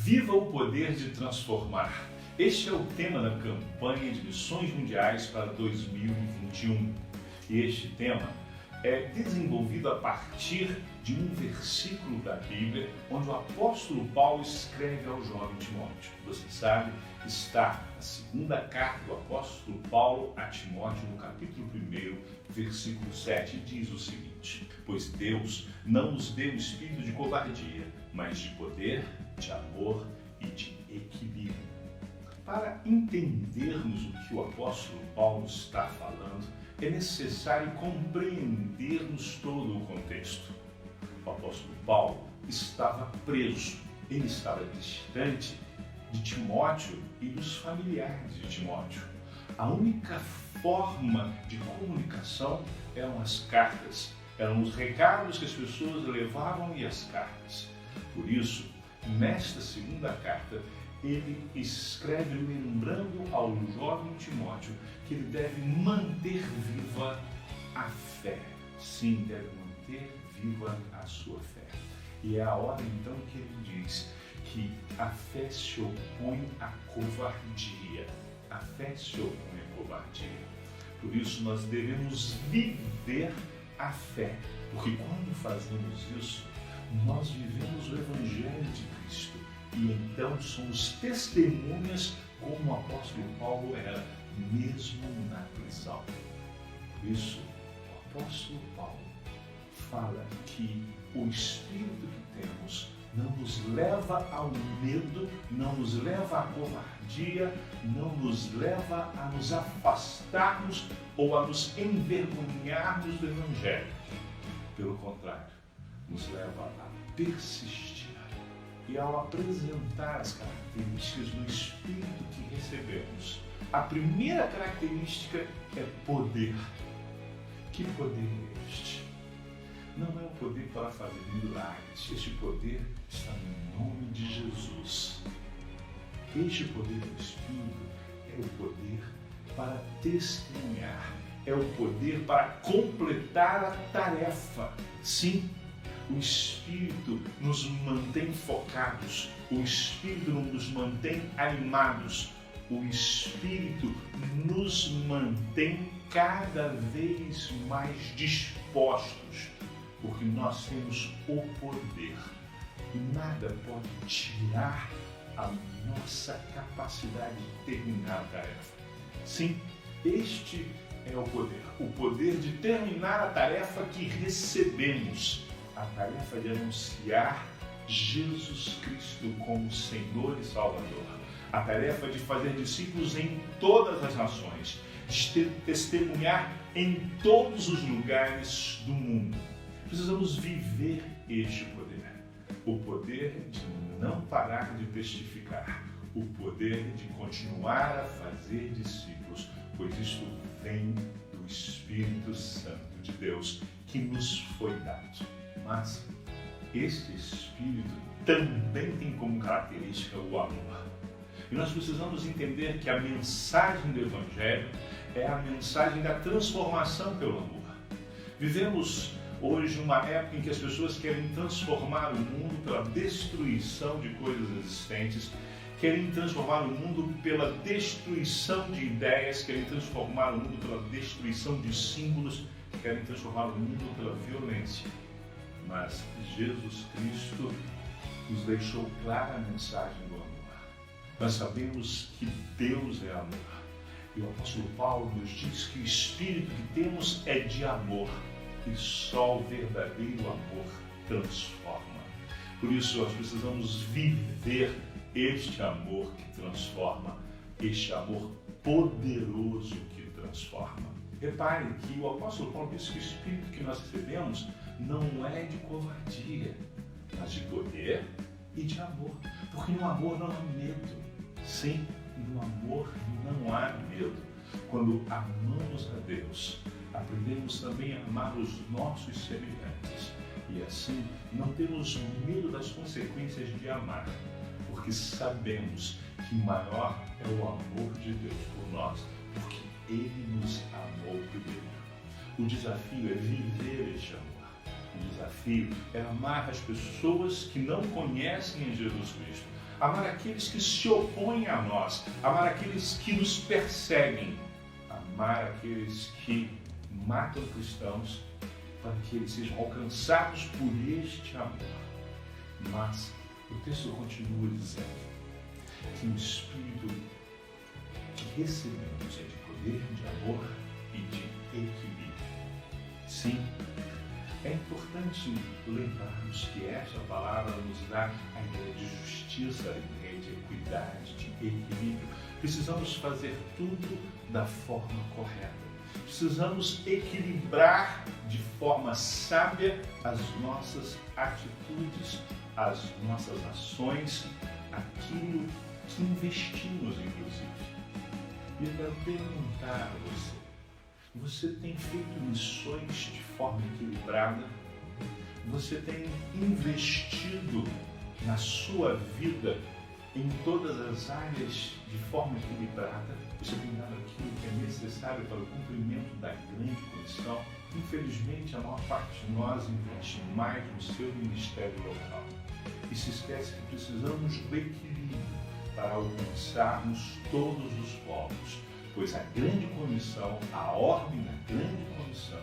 Viva o poder de transformar. Este é o tema da campanha de missões mundiais para 2021. E este tema é desenvolvido a partir de um versículo da Bíblia, onde o apóstolo Paulo escreve ao jovem Timóteo. Você sabe, está na segunda carta do apóstolo Paulo a Timóteo, no capítulo 1, versículo 7, diz o seguinte: pois Deus não nos deu espírito de covardia, mas de poder, de amor e de equilíbrio. Para entendermos o que o apóstolo Paulo está falando, é necessário compreendermos todo o contexto. O apóstolo Paulo estava preso, ele estava distante de Timóteo e dos familiares de Timóteo. A única forma de comunicação eram as cartas, eram os recados que as pessoas levavam e as cartas. Por isso, nesta segunda carta, ele escreve lembrando ao jovem Timóteo que ele deve manter viva a fé. Sim, deve manter viva a sua fé. E é a hora então que ele diz que a fé se opõe à covardia. A fé se opõe à covardia. Por isso nós devemos viver a fé, porque quando fazemos isso, nós vivemos o Evangelho de Cristo. E então somos testemunhas como o apóstolo Paulo era, mesmo na prisão. Por isso, o apóstolo Paulo fala que o espírito que temos não nos leva ao medo, não nos leva à covardia, não nos leva a nos afastarmos ou a nos envergonharmos do Evangelho. Pelo contrário, nos leva a persistir. E ao apresentar as características do Espírito que recebemos, a primeira característica é poder. Que poder é este? Não é o poder para fazer milagres. Este poder está no nome de Jesus. Este poder do Espírito é o poder para testemunhar. É o poder para completar a tarefa. Sim, o Espírito nos mantém focados, o Espírito nos mantém animados, o Espírito nos mantém cada vez mais dispostos, porque nós temos o poder. Nada pode tirar a nossa capacidade de terminar a tarefa. Sim, este é o poder de terminar a tarefa que recebemos. A tarefa de anunciar Jesus Cristo como Senhor e Salvador. A tarefa de fazer discípulos em todas as nações, de testemunhar em todos os lugares do mundo. Precisamos viver este poder. O poder de não parar de testificar. O poder de continuar a fazer discípulos, pois isto vem do Espírito Santo de Deus que nos foi dado. Mas este Espírito também tem como característica o amor. E nós precisamos entender que a mensagem do Evangelho é a mensagem da transformação pelo amor. Vivemos hoje uma época em que as pessoas querem transformar o mundo pela destruição de coisas existentes, querem transformar o mundo pela destruição de ideias, querem transformar o mundo pela destruição de símbolos, querem transformar o mundo pela violência. Mas Jesus Cristo nos deixou clara a mensagem do amor. Nós sabemos que Deus é amor. E o apóstolo Paulo nos diz que o espírito que temos é de amor. E só o verdadeiro amor transforma. Por isso nós precisamos viver este amor que transforma, este amor poderoso que transforma. Repare que o apóstolo Paulo diz que o espírito que nós recebemos não é de covardia, mas de poder e de amor. Porque no amor não há medo. Sim, no amor não há medo. Quando amamos a Deus, aprendemos também a amar os nossos semelhantes. E assim, não temos medo das consequências de amar, porque sabemos que maior é o amor de Deus por nós, porque Ele nos amou primeiro. O desafio é viver este amor. O desafio é amar as pessoas que não conhecem Jesus Cristo, amar aqueles que se opõem a nós, amar aqueles que nos perseguem, amar aqueles que matam cristãos, para que eles sejam alcançados por este amor. Mas o texto continua dizendo que o Espírito que recebemos é de poder, de amor e de equilíbrio. Sim, é importante lembrarmos que esta palavra nos dá a ideia de justiça, a ideia de equidade, de equilíbrio. Precisamos fazer tudo da forma correta. Precisamos equilibrar de forma sábia as nossas atitudes, as nossas ações, aquilo que investimos, inclusive. E eu quero perguntar a você, você tem feito missões de forma equilibrada? Você tem investido na sua vida em todas as áreas de forma equilibrada? Você tem dado aquilo que é necessário para o cumprimento da grande comissão? Infelizmente, a maior parte de nós investe mais no seu ministério local e se esquece que precisamos do equilíbrio para alcançarmos todos os povos, pois a grande comissão, a ordem da grande comissão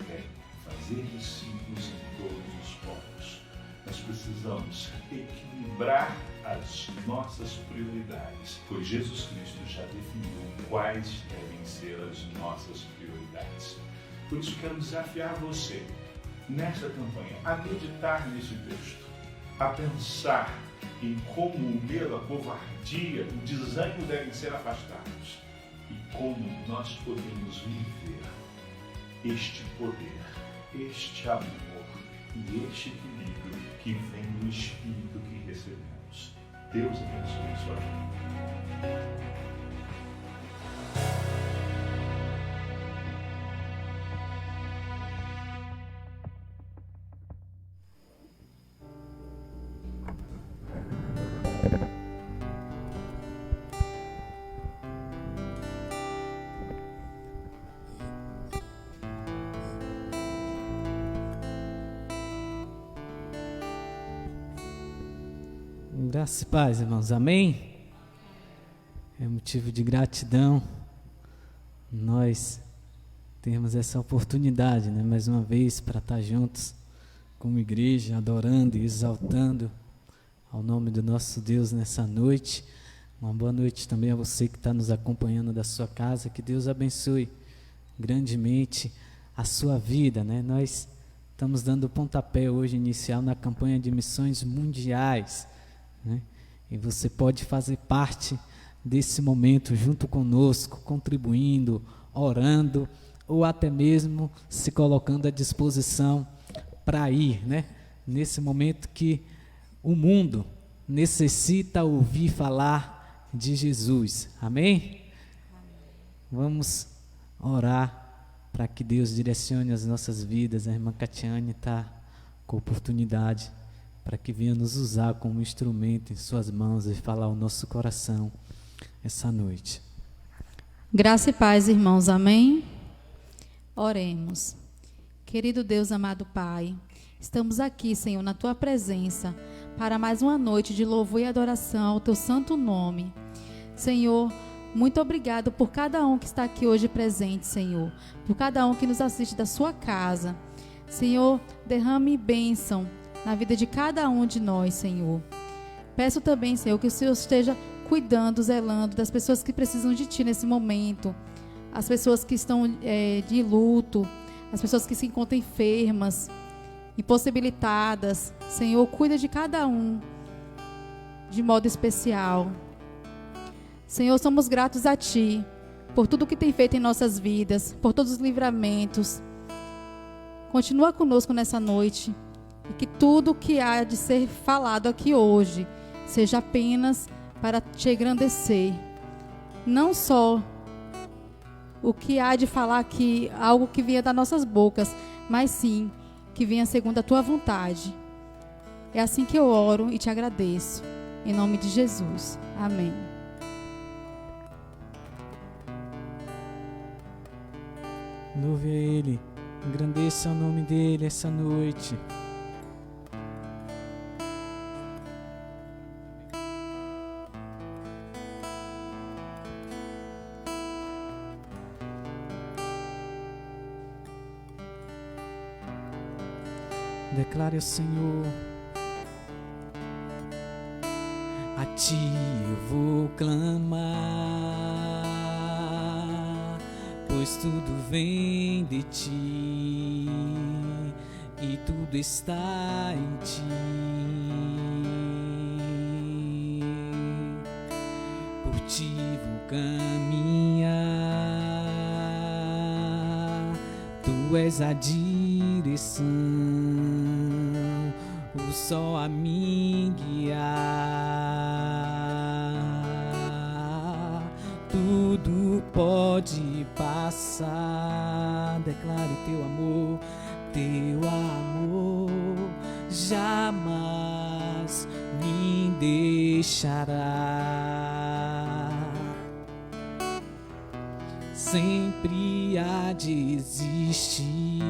é fazer discípulos em todos os povos. Nós precisamos equilibrar as nossas prioridades, pois Jesus Cristo já definiu quais devem ser as nossas prioridades. Por isso quero desafiar você, nesta campanha, a meditar nesse texto, a pensar em como o medo, a covardia, o desânimo devem ser afastados e como nós podemos viver este poder, este amor e este equilíbrio que vem do Espírito que recebemos. Deus abençoe a sua vida. Graça e paz, irmãos. Amém? É motivo de gratidão nós termos essa oportunidade, né? Mais uma vez, para estar juntos como igreja, adorando e exaltando ao nome do nosso Deus nessa noite. Uma boa noite também a você que está nos acompanhando da sua casa. Que Deus abençoe grandemente a sua vida, né? Nós estamos dando pontapé hoje inicial na campanha de missões mundiais, né? E você pode fazer parte desse momento junto conosco, contribuindo, orando ou até mesmo se colocando à disposição para ir, né? Nesse momento que o mundo necessita ouvir falar de Jesus. Amém? Vamos orar para que Deus direcione as nossas vidas. A irmã Catiane está com oportunidade para que venha nos usar como instrumento em suas mãos e falar ao nosso coração essa noite. Graça e paz, irmãos. Amém? Oremos. Querido Deus, amado Pai, estamos aqui, Senhor, na Tua presença, para mais uma noite de louvor e adoração ao Teu santo nome. Senhor, muito obrigado por cada um que está aqui hoje presente, Senhor, por cada um que nos assiste da sua casa. Senhor, derrame bênção na vida de cada um de nós, Senhor. Peço também, Senhor, que o Senhor esteja cuidando, zelando das pessoas que precisam de Ti nesse momento, as pessoas que estão de luto, as pessoas que se encontram enfermas, impossibilitadas. Senhor, cuida de cada um de modo especial. Senhor, somos gratos a Ti por tudo que tem feito em nossas vidas, por todos os livramentos. Continua conosco nessa noite e que tudo que há de ser falado aqui hoje seja apenas para Te engrandecer. Não só o que há de falar aqui, algo que venha das nossas bocas, mas sim que venha segundo a Tua vontade. É assim que eu oro e Te agradeço. Em nome de Jesus. Amém. Louve a Ele, engrandeça o nome dEle essa noite. Declare ao Senhor: a Ti eu vou clamar, pois tudo vem de Ti e tudo está em Ti. Por Ti vou caminhar, Tu és a direção, o sol a me guiar. Tudo pode passar, declare teu amor jamais me deixará. Sempre há de existir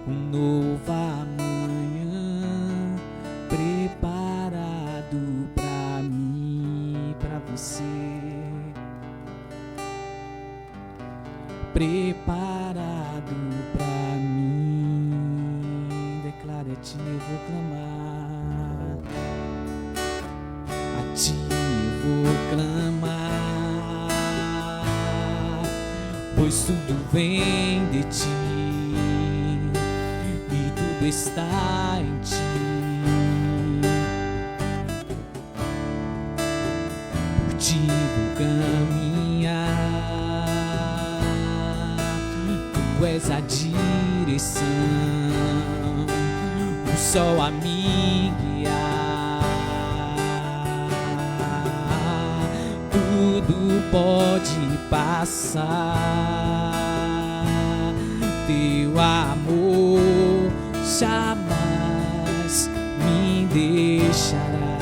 um novo amanhã preparado pra mim, pra você. Preparado pra mim. Declare: a Ti eu vou clamar, a Ti eu vou clamar, pois tudo vem de Ti e tudo está em Ti. Por Ti vou caminhar, Tu és a direção, o sol a me guiar. Tudo pode passar, Teu amor jamais me deixará.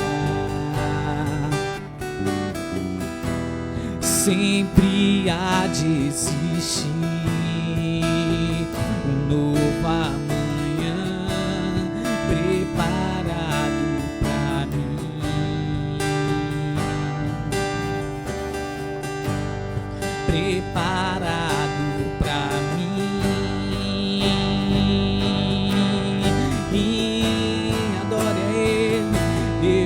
Sempre há de existir um novo amanhã preparado pra mim, preparado pra mim. E adore a Ele,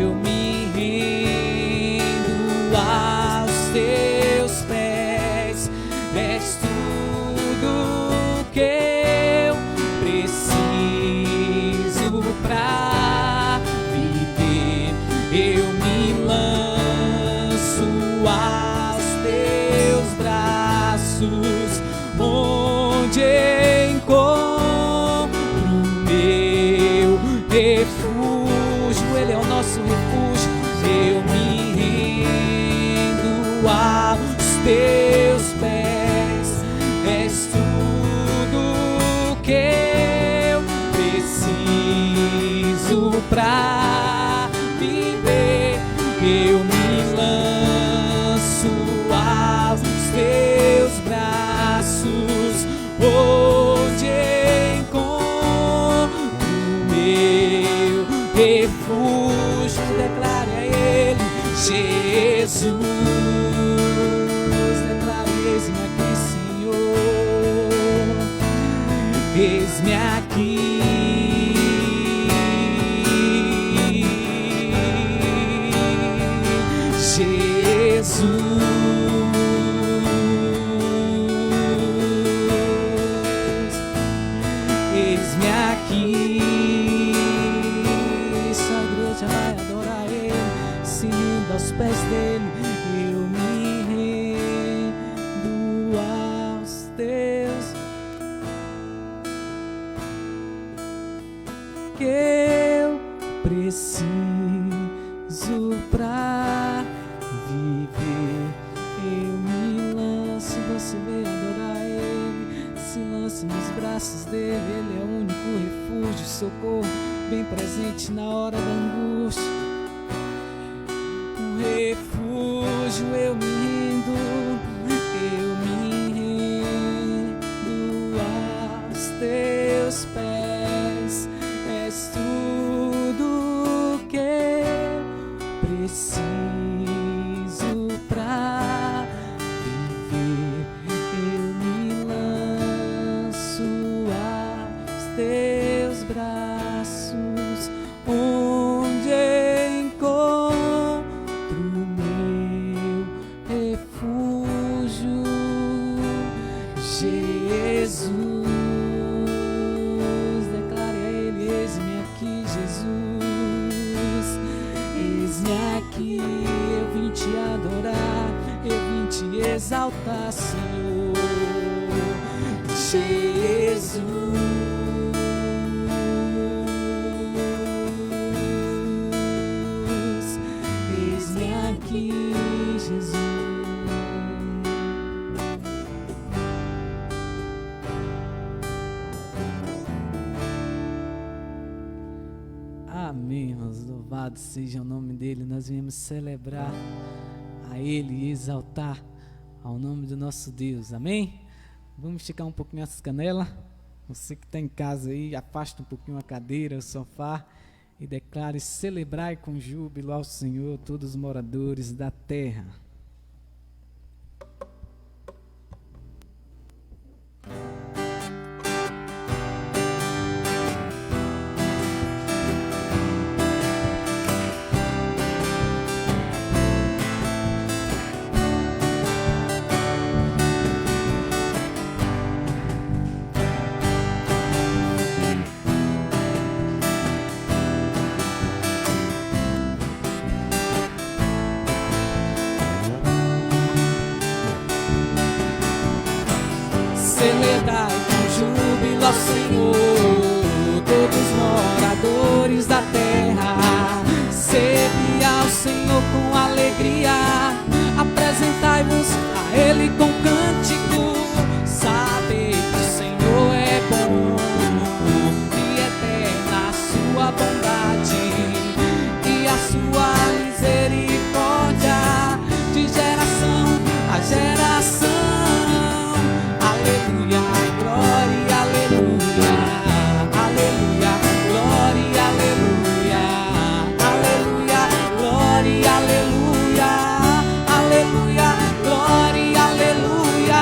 eu me rendo aos Teus pés. És tudo que eu preciso pra viver. Eu me lanço aos Teus braços, onde encontro meu refúgio. Ele é o nosso refúgio. Eu me rendo aos Teus pés. És tudo que eu preciso pra viver. Eu me lanço aos Teus braços, onde encontro meu refúgio. Declare a Ele: Jesus. Declare: eis-me aqui, Senhor, eis-me aqui. Jesus, eis-me aqui. Essa igreja vai adorar Ele, se renda aos pés dEle. Eu me rendo aos Teus, que eu preciso pra viver. Eu me lanço, você veio adorar Ele, se lance nos braços dEle. Ele é o único refúgio, socorro bem presente na hora da angústia. Um refúgio, eu me rendo aos Teus pés. És tudo que eu preciso pra viver. Eu me lanço aos Teus Jesus, declare a Ele: eis-me aqui, Jesus, eis-me aqui, eu vim te adorar, eu vim te exaltar, Senhor. Jesus, eis-me aqui, Jesus. Amém, irmãos. Louvado seja o nome dele. Nós viemos celebrar a ele e exaltar ao nome do nosso Deus. Amém? Vamos esticar um pouquinho essas canelas. Você que está em casa aí, afasta um pouquinho a cadeira, o sofá e declare: celebrai com júbilo ao Senhor todos os moradores da terra. Celebrai com júbilo ao Senhor todos os moradores da terra. Sede ao Senhor com alegria, apresentai-vos a Ele com cântico. Sabei que o Senhor é bom e eterna a sua bondade e a sua misericórdia de geração a geração. Aleluia, glória, aleluia, aleluia, glória, aleluia, aleluia, glória, aleluia, aleluia, glória, aleluia.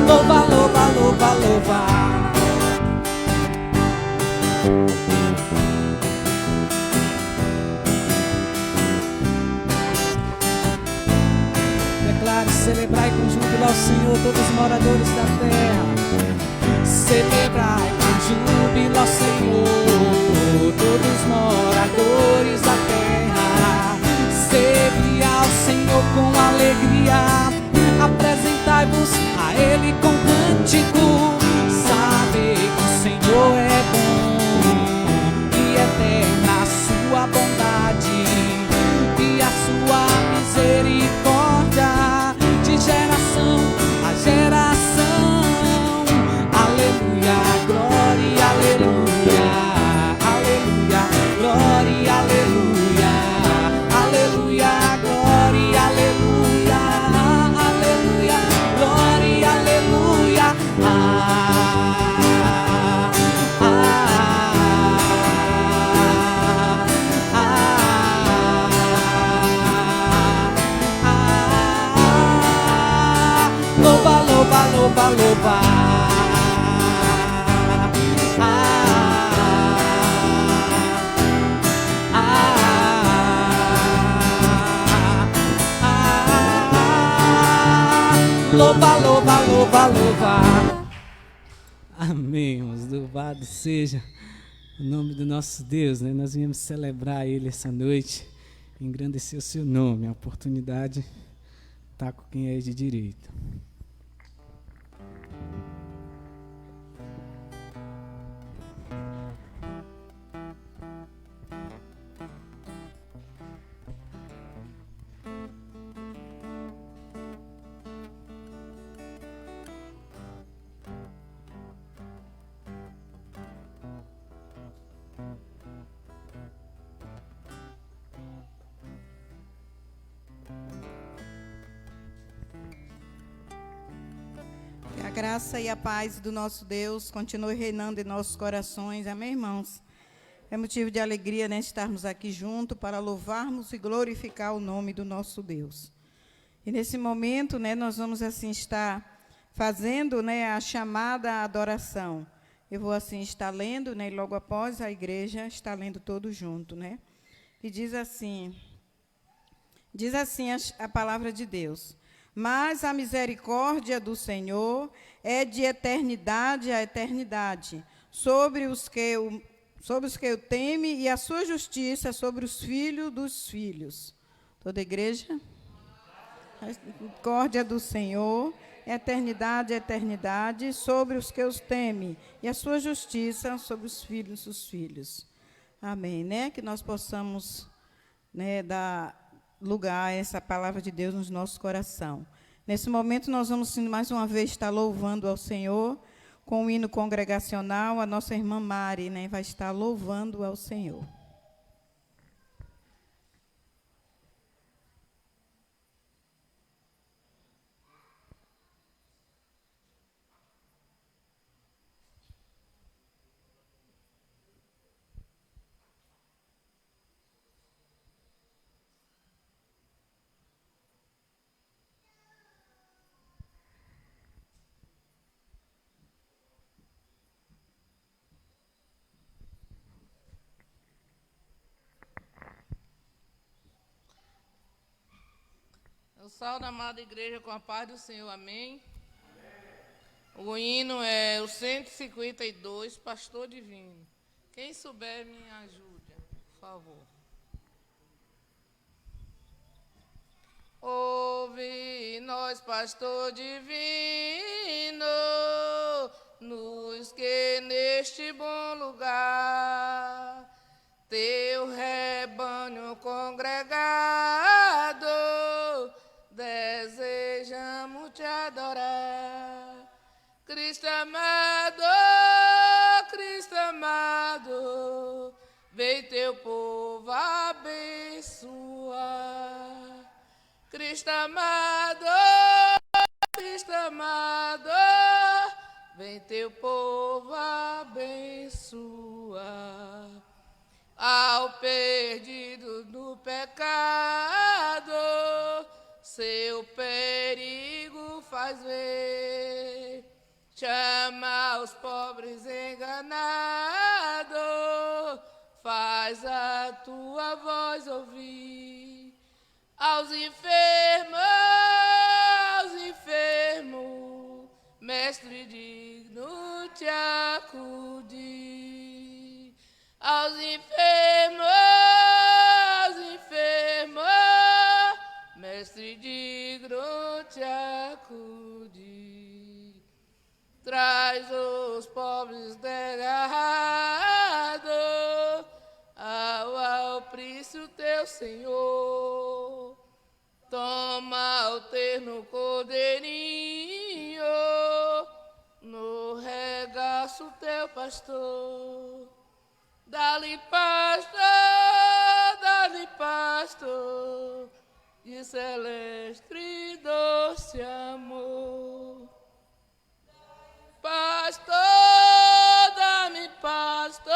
Louva, louva, louva, louva. Celebrai com júbilo ao Senhor todos os moradores da terra. Celebrai com júbilo ao Senhor todos os moradores da terra. Sede ao Senhor com alegria, apresentai-vos a Ele com cântico. Sabei que o Senhor é bom e eterna a sua bondade e a sua misericórdia de geração a geração. Aleluia, glória, aleluia, aleluia, glória, aleluia, aleluia, glória, aleluia, aleluia, glória, aleluia. Louva, louva, louva, louva. Louva, louva, louva, louva. Amém, irmãos. Louvado seja o nome do nosso Deus, né? Nós viemos celebrar Ele essa noite, engrandecer o seu nome. A oportunidade está com quem é de direito. Que a graça e a paz do nosso Deus continue reinando em nossos corações. Amém, irmãos? É motivo de alegria, né, estarmos aqui juntos para louvarmos e glorificar o nome do nosso Deus. E nesse momento, né, nós vamos assim estar fazendo, né, a chamada adoração. Eu vou assim estar lendo, né, e logo após a igreja está lendo todo junto, né? E diz assim a palavra de Deus: mas a misericórdia do Senhor é de eternidade a eternidade, sobre os que o temem, e a sua justiça sobre os filhos dos filhos. Toda a igreja? A misericórdia do Senhor é eternidade a eternidade, sobre os que os temem, e a sua justiça sobre os filhos dos filhos. Amém, né? Que nós possamos, né, dar lugar a essa palavra de Deus no nosso coração. Nesse momento, nós vamos, mais uma vez, estar louvando ao Senhor com o hino congregacional. A nossa irmã Mari, né, vai estar louvando ao Senhor. Eu saúdo a amada igreja com a paz do Senhor, amém? O hino é o 152, Pastor Divino. Quem souber, me ajude, por favor. Ouve nós, Pastor Divino, nos que neste bom lugar, teu rebanho congregado, desejamos te adorar. Cristo amado, vem teu povo abençoar. Cristo amado, vem teu povo abençoar. Ao perdido do pecado, seu perigo faz ver. Chama os pobres enganados, faz a tua voz ouvir. Aos enfermos, mestre digno te acudir. Aos enfermos, mestre digno te acudir. Traz os pobres desgarrados ao príncipe teu Senhor. Toma o terno cordeirinho no regaço teu pastor. Dá-lhe pasto de celeste e doce amor. Dá-me pasto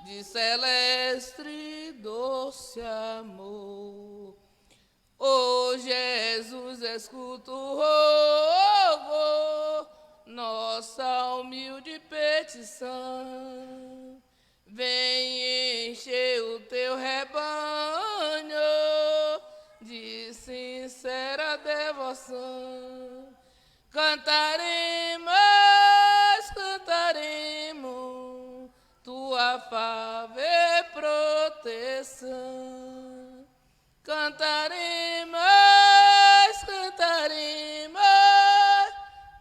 de celeste e doce amor. Ó Jesus, escuta o rogo, nossa humilde petição. Vem encher o teu rebanho de sincera devoção. Cantaremos tua fável proteção. Cantaremos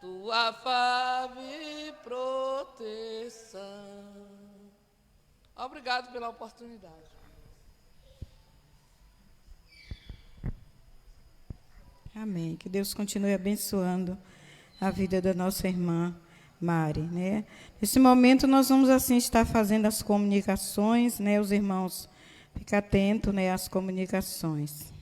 tua fável proteção. Obrigado pela oportunidade. Amém. Que Deus continue abençoando a vida da nossa irmã Mari, né? Nesse momento nós vamos assim estar fazendo as comunicações, né? Os irmãos, fiquem atentos, né, às comunicações.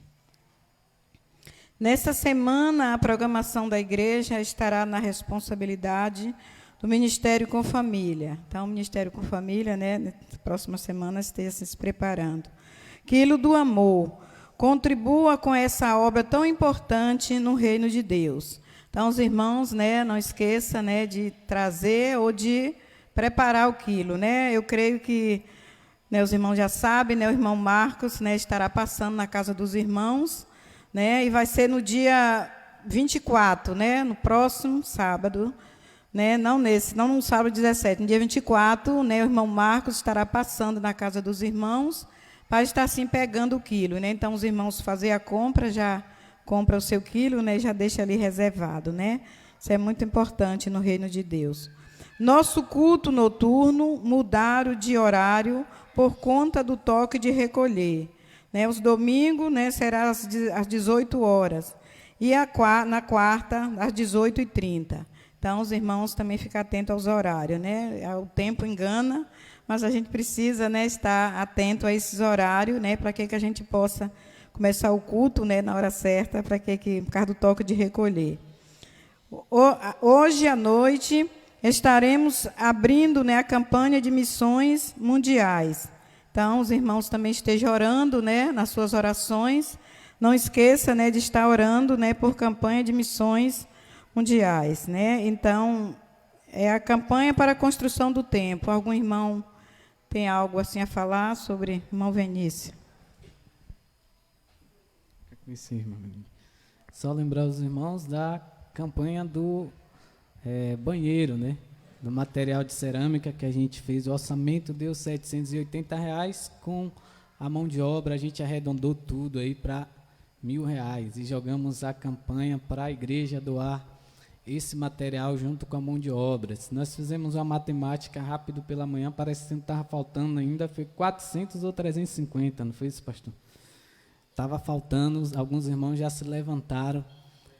Nesta semana, a programação da igreja estará na responsabilidade do Ministério com Família. Então, o Ministério com Família, né, na próxima semana, esteja se preparando. Quilo do Amor. Contribua com essa obra tão importante no reino de Deus. Então, os irmãos, né, não esqueça, né, de trazer ou de preparar o quilo, né? Eu creio que, né, os irmãos já sabem, né, o irmão Marcos, né, estará passando na casa dos irmãos, né, e vai ser no dia 24, né, no próximo sábado, né, não no sábado 17, no dia 24, né, o irmão Marcos estará passando na casa dos irmãos para estar assim pegando o quilo, né? Então, os irmãos fazer a compra, já compra o seu quilo, né, e já deixa ali reservado, né? Isso é muito importante no reino de Deus. Nosso culto noturno mudaram de horário por conta do toque de recolher, né? Os domingos, né, será às 18 horas e na quarta às 18h30. Então, os irmãos também ficam atentos aos horários, né? O tempo engana, mas a gente precisa, né, estar atento a esses horários, né, para que a gente possa começar o culto, né, na hora certa, por causa do toque de recolher. Hoje à noite estaremos abrindo, né, a campanha de missões mundiais. Então, os irmãos também estejam orando, né, nas suas orações. Não esqueça, né, de estar orando, né, por campanha de missões mundiais, né? Então, é a campanha para a construção do templo. Algum irmão tem algo assim a falar sobre irmão Vinícius? Só lembrar os irmãos da campanha do banheiro, né? Do material de cerâmica que a gente fez. O orçamento deu R$780, com a mão de obra a gente arredondou tudo aí para R$1.000 e jogamos a campanha para a igreja doar esse material junto com a mão de obra. Nós fizemos uma matemática rápido pela manhã, parece que estava faltando ainda, foi 400 ou 350, não foi isso, pastor? Estava faltando, alguns irmãos já se levantaram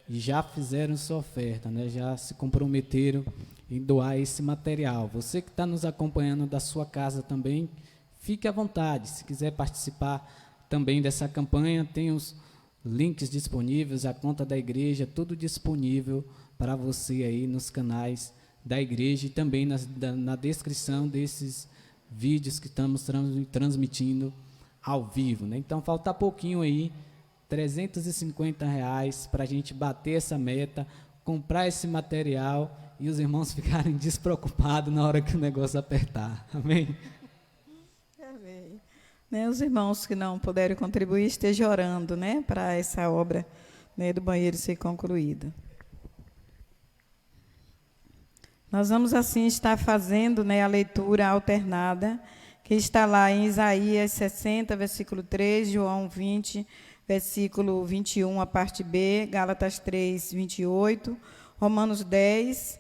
e já fizeram sua oferta, né? Já se comprometeram em doar esse material. Você que está nos acompanhando da sua casa também, fique à vontade. Se quiser participar também dessa campanha, tem os links disponíveis, a conta da igreja, tudo disponível para você aí nos canais da igreja e também na descrição desses vídeos que estamos transmitindo ao vivo, né? Então, falta pouquinho aí, R$350 para a gente bater essa meta, comprar esse material e os irmãos ficarem despreocupados na hora que o negócio apertar. Amém? Amém. Né, os irmãos que não puderam contribuir, estejam orando, né, para essa obra, né, do banheiro ser concluída. Nós vamos, assim, estar fazendo, né, a leitura alternada, que está lá em Isaías 60, versículo 3, João 20, versículo 21, a parte B, Gálatas 3, 28, Romanos 10,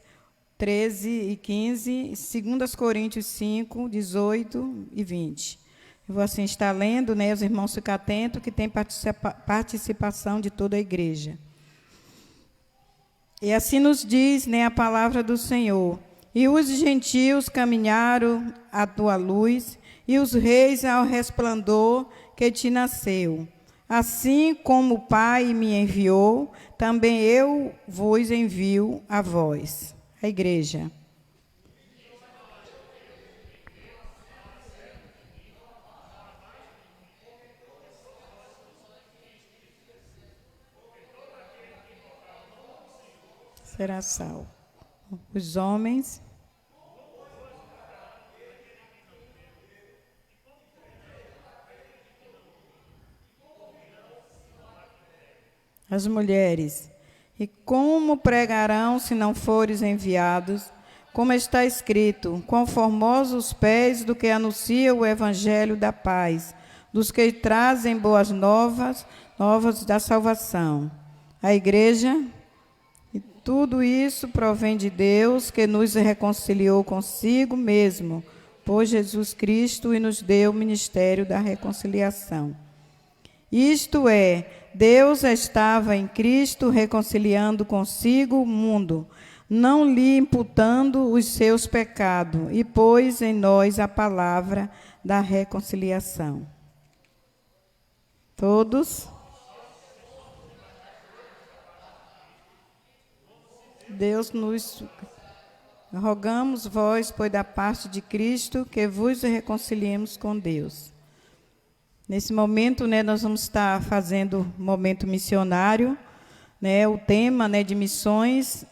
13 e 15, 2 Coríntios 5, 18 e 20. Eu vou, assim, estar lendo, né, os irmãos ficam atentos, que tem participação de toda a igreja. E assim nos diz, né, a palavra do Senhor. E os gentios caminharam à tua luz, e os reis ao resplandor que te nasceu. Assim como o Pai me enviou, também eu vos envio a vós. A igreja. Será salvo. Os homens. As mulheres. E como pregarão se não fores enviados? Como está escrito, quão formosos os pés do que anuncia o evangelho da paz, dos que trazem boas novas da salvação. A igreja. E tudo isso provém de Deus, que nos reconciliou consigo mesmo, por Jesus Cristo, e nos deu o ministério da reconciliação. Isto é, Deus estava em Cristo reconciliando consigo o mundo, não lhe imputando os seus pecados, e pôs em nós a palavra da reconciliação. Todos? Deus nos rogamos vós, pois da parte de Cristo, que vos reconciliemos com Deus. Nesse momento, né, nós vamos estar fazendo momento missionário, né, o tema, né, de missões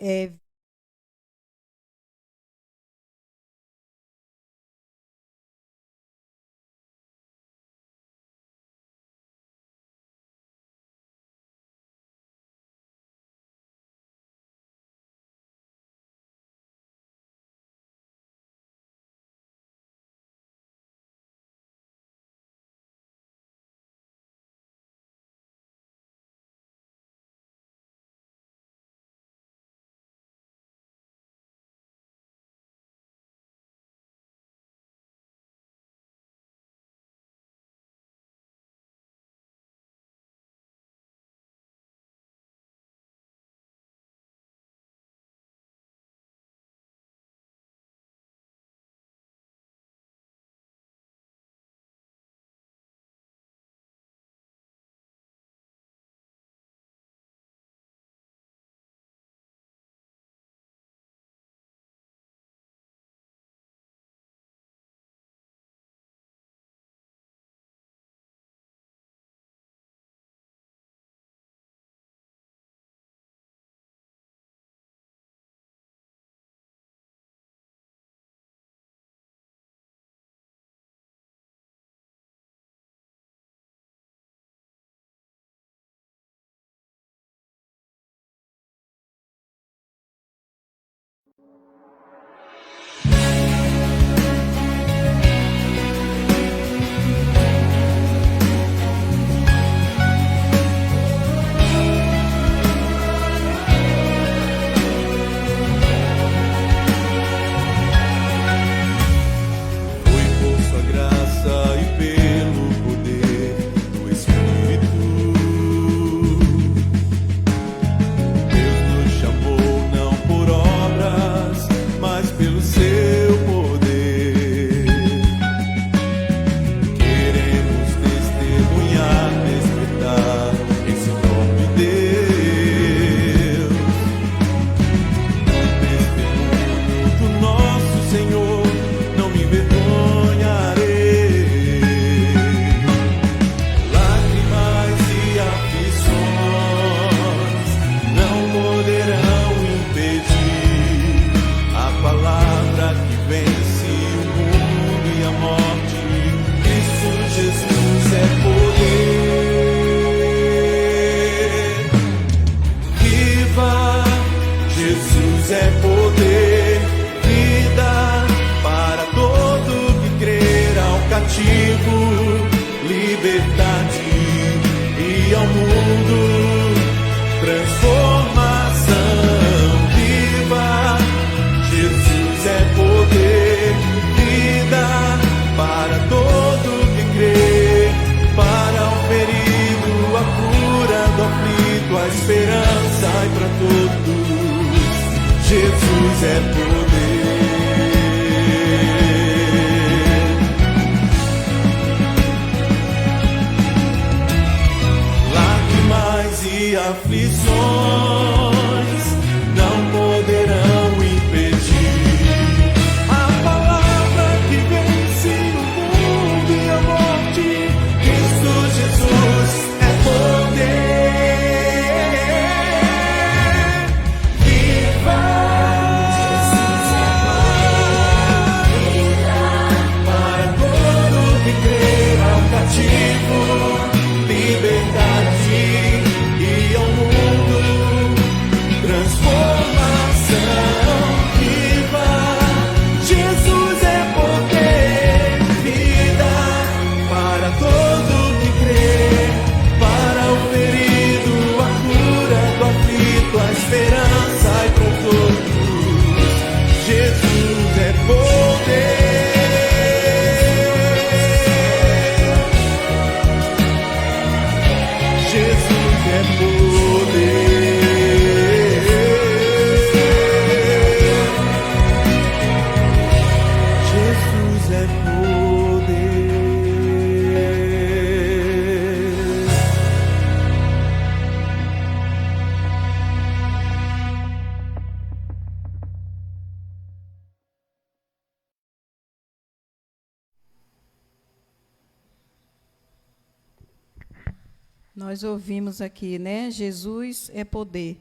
Nós ouvimos aqui, né? Jesus é poder.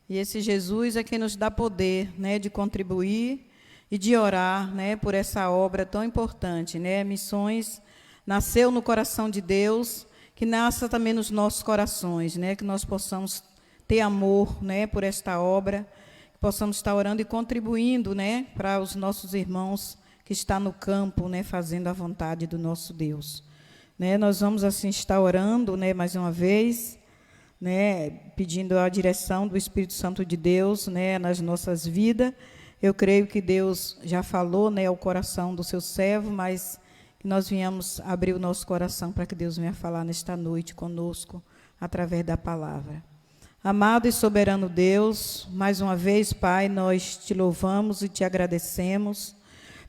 E esse Jesus é quem nos dá poder, né, de contribuir e de orar, né, por essa obra tão importante, né? Missões nasceu no coração de Deus, que nasça também nos nossos corações, né? Que nós possamos ter amor, né, por esta obra, que possamos estar orando e contribuindo, né, para os nossos irmãos que estão no campo, né, fazendo a vontade do nosso Deus. Né, nós vamos assim estar orando, né, mais uma vez, né, pedindo a direção do Espírito Santo de Deus, né, nas nossas vidas. Eu creio que Deus já falou, né, ao coração do seu servo, mas que nós venhamos abrir o nosso coração para que Deus venha falar nesta noite conosco através da palavra. Amado e soberano Deus, mais uma vez, Pai, nós te louvamos e te agradecemos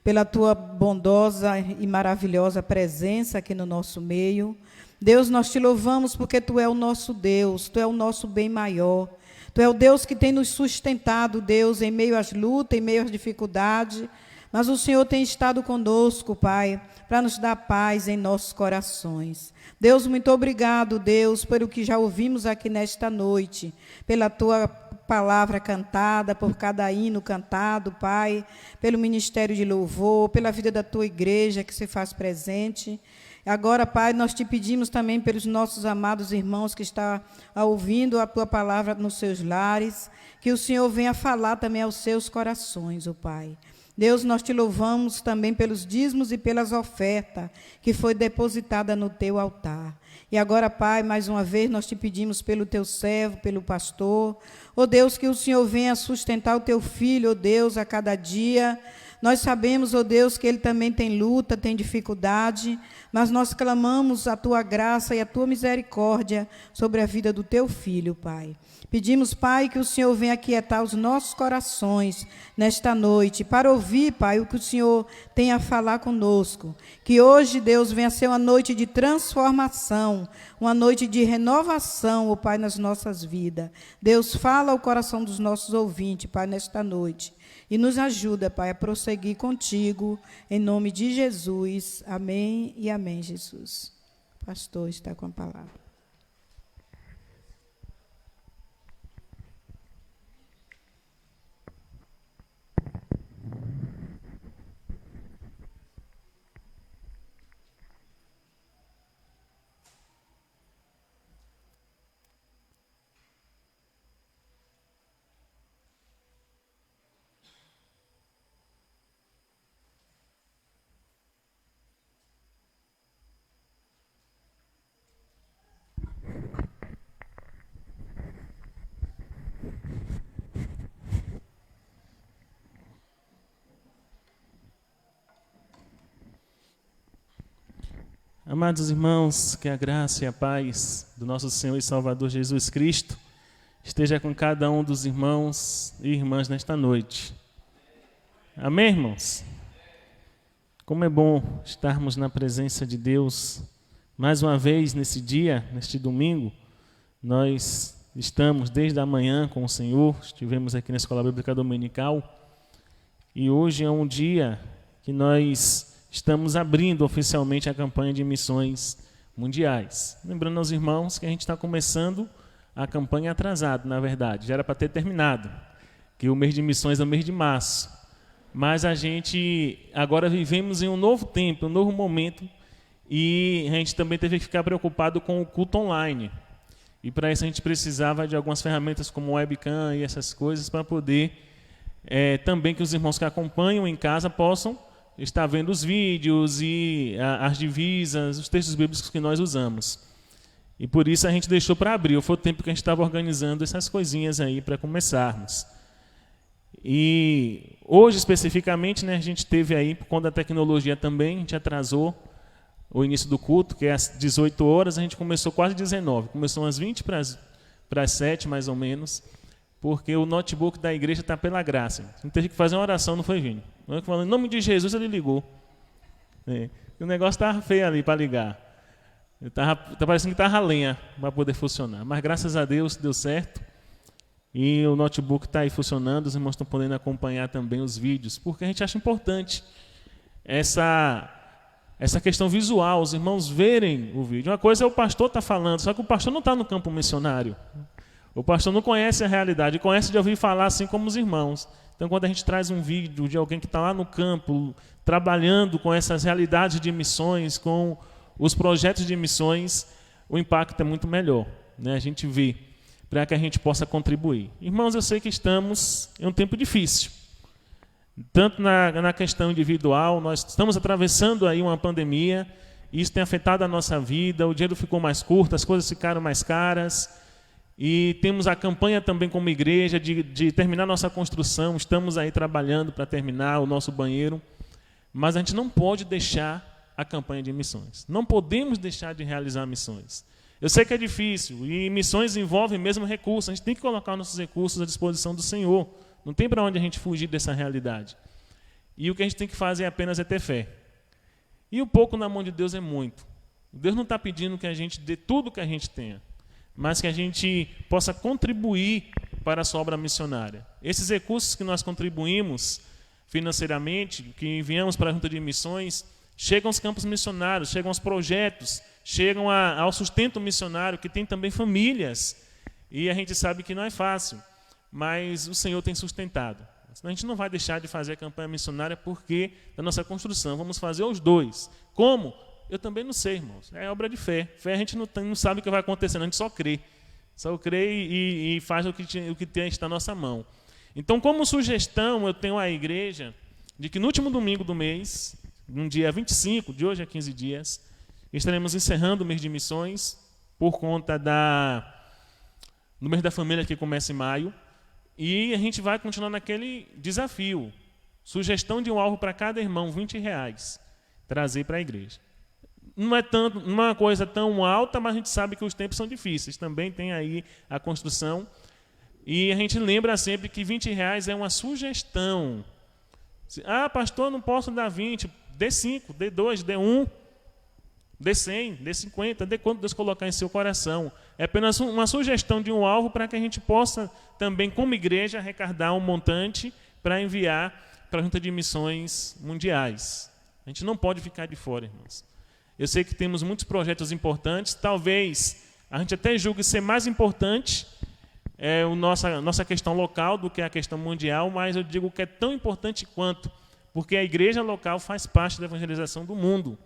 pela tua bondosa e maravilhosa presença aqui no nosso meio. Deus, nós te louvamos porque tu é o nosso Deus, tu é o nosso bem maior. Tu é o Deus que tem nos sustentado, Deus, em meio às lutas, em meio às dificuldades. Mas o Senhor tem estado conosco, Pai, para nos dar paz em nossos corações. Deus, muito obrigado, Deus, pelo que já ouvimos aqui nesta noite, pela tua palavra cantada, por cada hino cantado, Pai, pelo ministério de louvor, pela vida da tua igreja que se faz presente. Agora, Pai, nós te pedimos também pelos nossos amados irmãos que estão ouvindo a tua palavra nos seus lares, que o Senhor venha falar também aos seus corações, ó Pai. Deus, nós te louvamos também pelos dízimos e pelas ofertas que foi depositada no teu altar. E agora, Pai, mais uma vez nós te pedimos pelo teu servo, pelo pastor. Ó Deus, que o Senhor venha sustentar o teu filho, ó Deus, a cada dia. Nós sabemos, ó Deus, que ele também tem luta, tem dificuldade, mas nós clamamos a tua graça e a tua misericórdia sobre a vida do teu filho, Pai. Pedimos, Pai, que o Senhor venha aquietar os nossos corações nesta noite, para ouvir, Pai, o que o Senhor tem a falar conosco. Que hoje, Deus, venha ser uma noite de transformação, uma noite de renovação, ó Pai, nas nossas vidas. Deus, fala ao coração dos nossos ouvintes, Pai, nesta noite. E nos ajuda, Pai, a prosseguir contigo, em nome de Jesus. Amém e amém, Jesus. O pastor está com a palavra. Amados irmãos, que a graça e a paz do nosso Senhor e Salvador Jesus Cristo esteja com cada um dos irmãos e irmãs nesta noite. Amém, irmãos? Como é bom estarmos na presença de Deus mais uma vez nesse dia, neste domingo. Nós estamos desde a manhã com o Senhor, estivemos aqui na Escola Bíblica Dominical e hoje é um dia que nós estamos abrindo oficialmente a campanha de missões mundiais. Lembrando aos irmãos que a gente está começando a campanha atrasado, na verdade. Já era para ter terminado, que o mês de missões é o mês de março. Mas a gente agora vivemos em um novo tempo, um novo momento, e a gente também teve que ficar preocupado com o culto online. E para isso a gente precisava de algumas ferramentas como webcam e essas coisas para poder também que os irmãos que acompanham em casa possam está vendo os vídeos e as divisas, os textos bíblicos que nós usamos. E por isso a gente deixou para abril, foi o tempo que a gente estava organizando essas coisinhas aí para começarmos. E hoje, especificamente, né, a gente teve aí, por conta da tecnologia também, a gente atrasou o início do culto, que é às 18 horas, a gente começou quase 19, começou umas 20 para as 7, mais ou menos, porque o notebook da igreja está pela graça. A gente teve que fazer uma oração, não foi, Vini? Em nome de Jesus, ele ligou. E o negócio estava feio ali para ligar. Tá parecendo que estava lenha para poder funcionar. Mas graças a Deus deu certo. E o notebook está aí funcionando, os irmãos estão podendo acompanhar também os vídeos, porque a gente acha importante essa questão visual, os irmãos verem o vídeo. Uma coisa é o pastor estar falando, só que o pastor não está no campo missionário. O pastor não conhece a realidade, conhece de ouvir falar assim como os irmãos. Então, quando a gente traz um vídeo de alguém que está lá no campo, trabalhando com essas realidades de missões, com os projetos de missões, o impacto é muito melhor, né? A gente vê, para que a gente possa contribuir. Irmãos, eu sei que estamos em um tempo difícil. Tanto na questão individual, nós estamos atravessando aí uma pandemia, e isso tem afetado a nossa vida, o dinheiro ficou mais curto, as coisas ficaram mais caras, e temos a campanha também como igreja de terminar nossa construção, estamos aí trabalhando para terminar o nosso banheiro, mas a gente não pode deixar a campanha de missões. Não podemos deixar de realizar missões. Eu sei que é difícil, e missões envolvem mesmo recursos, a gente tem que colocar nossos recursos à disposição do Senhor. Não tem para onde a gente fugir dessa realidade. E o que a gente tem que fazer apenas é ter fé. E o pouco na mão de Deus é muito. Deus não está pedindo que a gente dê tudo o que a gente tenha, mas que a gente possa contribuir para a sua obra missionária. Esses recursos que nós contribuímos financeiramente, que enviamos para a Junta de Missões, chegam aos campos missionários, chegam aos projetos, chegam ao sustento missionário, que tem também famílias. E a gente sabe que não é fácil, mas o Senhor tem sustentado. A gente não vai deixar de fazer a campanha missionária porque da nossa construção. Vamos fazer os dois. Como? Eu também não sei, irmãos. É obra de fé. Fé a gente não sabe o que vai acontecer, a gente só crê. Só crê e faz o que está na nossa mão. Então, como sugestão, eu tenho à igreja de que no último domingo do mês, no dia 25, de hoje a 15 dias, estaremos encerrando o mês de missões por conta do mês da família que começa em maio. E a gente vai continuar naquele desafio. Sugestão de um alvo para cada irmão, R$20, trazer para a igreja. Não é uma coisa tão alta, mas a gente sabe que os tempos são difíceis. Também tem aí a construção. E a gente lembra sempre que R$20 é uma sugestão. Ah, pastor, não posso dar 20. Dê 5, dê 2, dê 1. Dê 100, dê 50, dê quanto Deus colocar em seu coração. É apenas uma sugestão de um alvo para que a gente possa também, como igreja, arrecadar um montante para enviar para a Junta de Missões Mundiais. A gente não pode ficar de fora, irmãos. Eu sei que temos muitos projetos importantes, talvez a gente até julgue ser mais importante a nossa questão local do que a questão mundial, mas eu digo que é tão importante quanto, porque a igreja local faz parte da evangelização do mundo.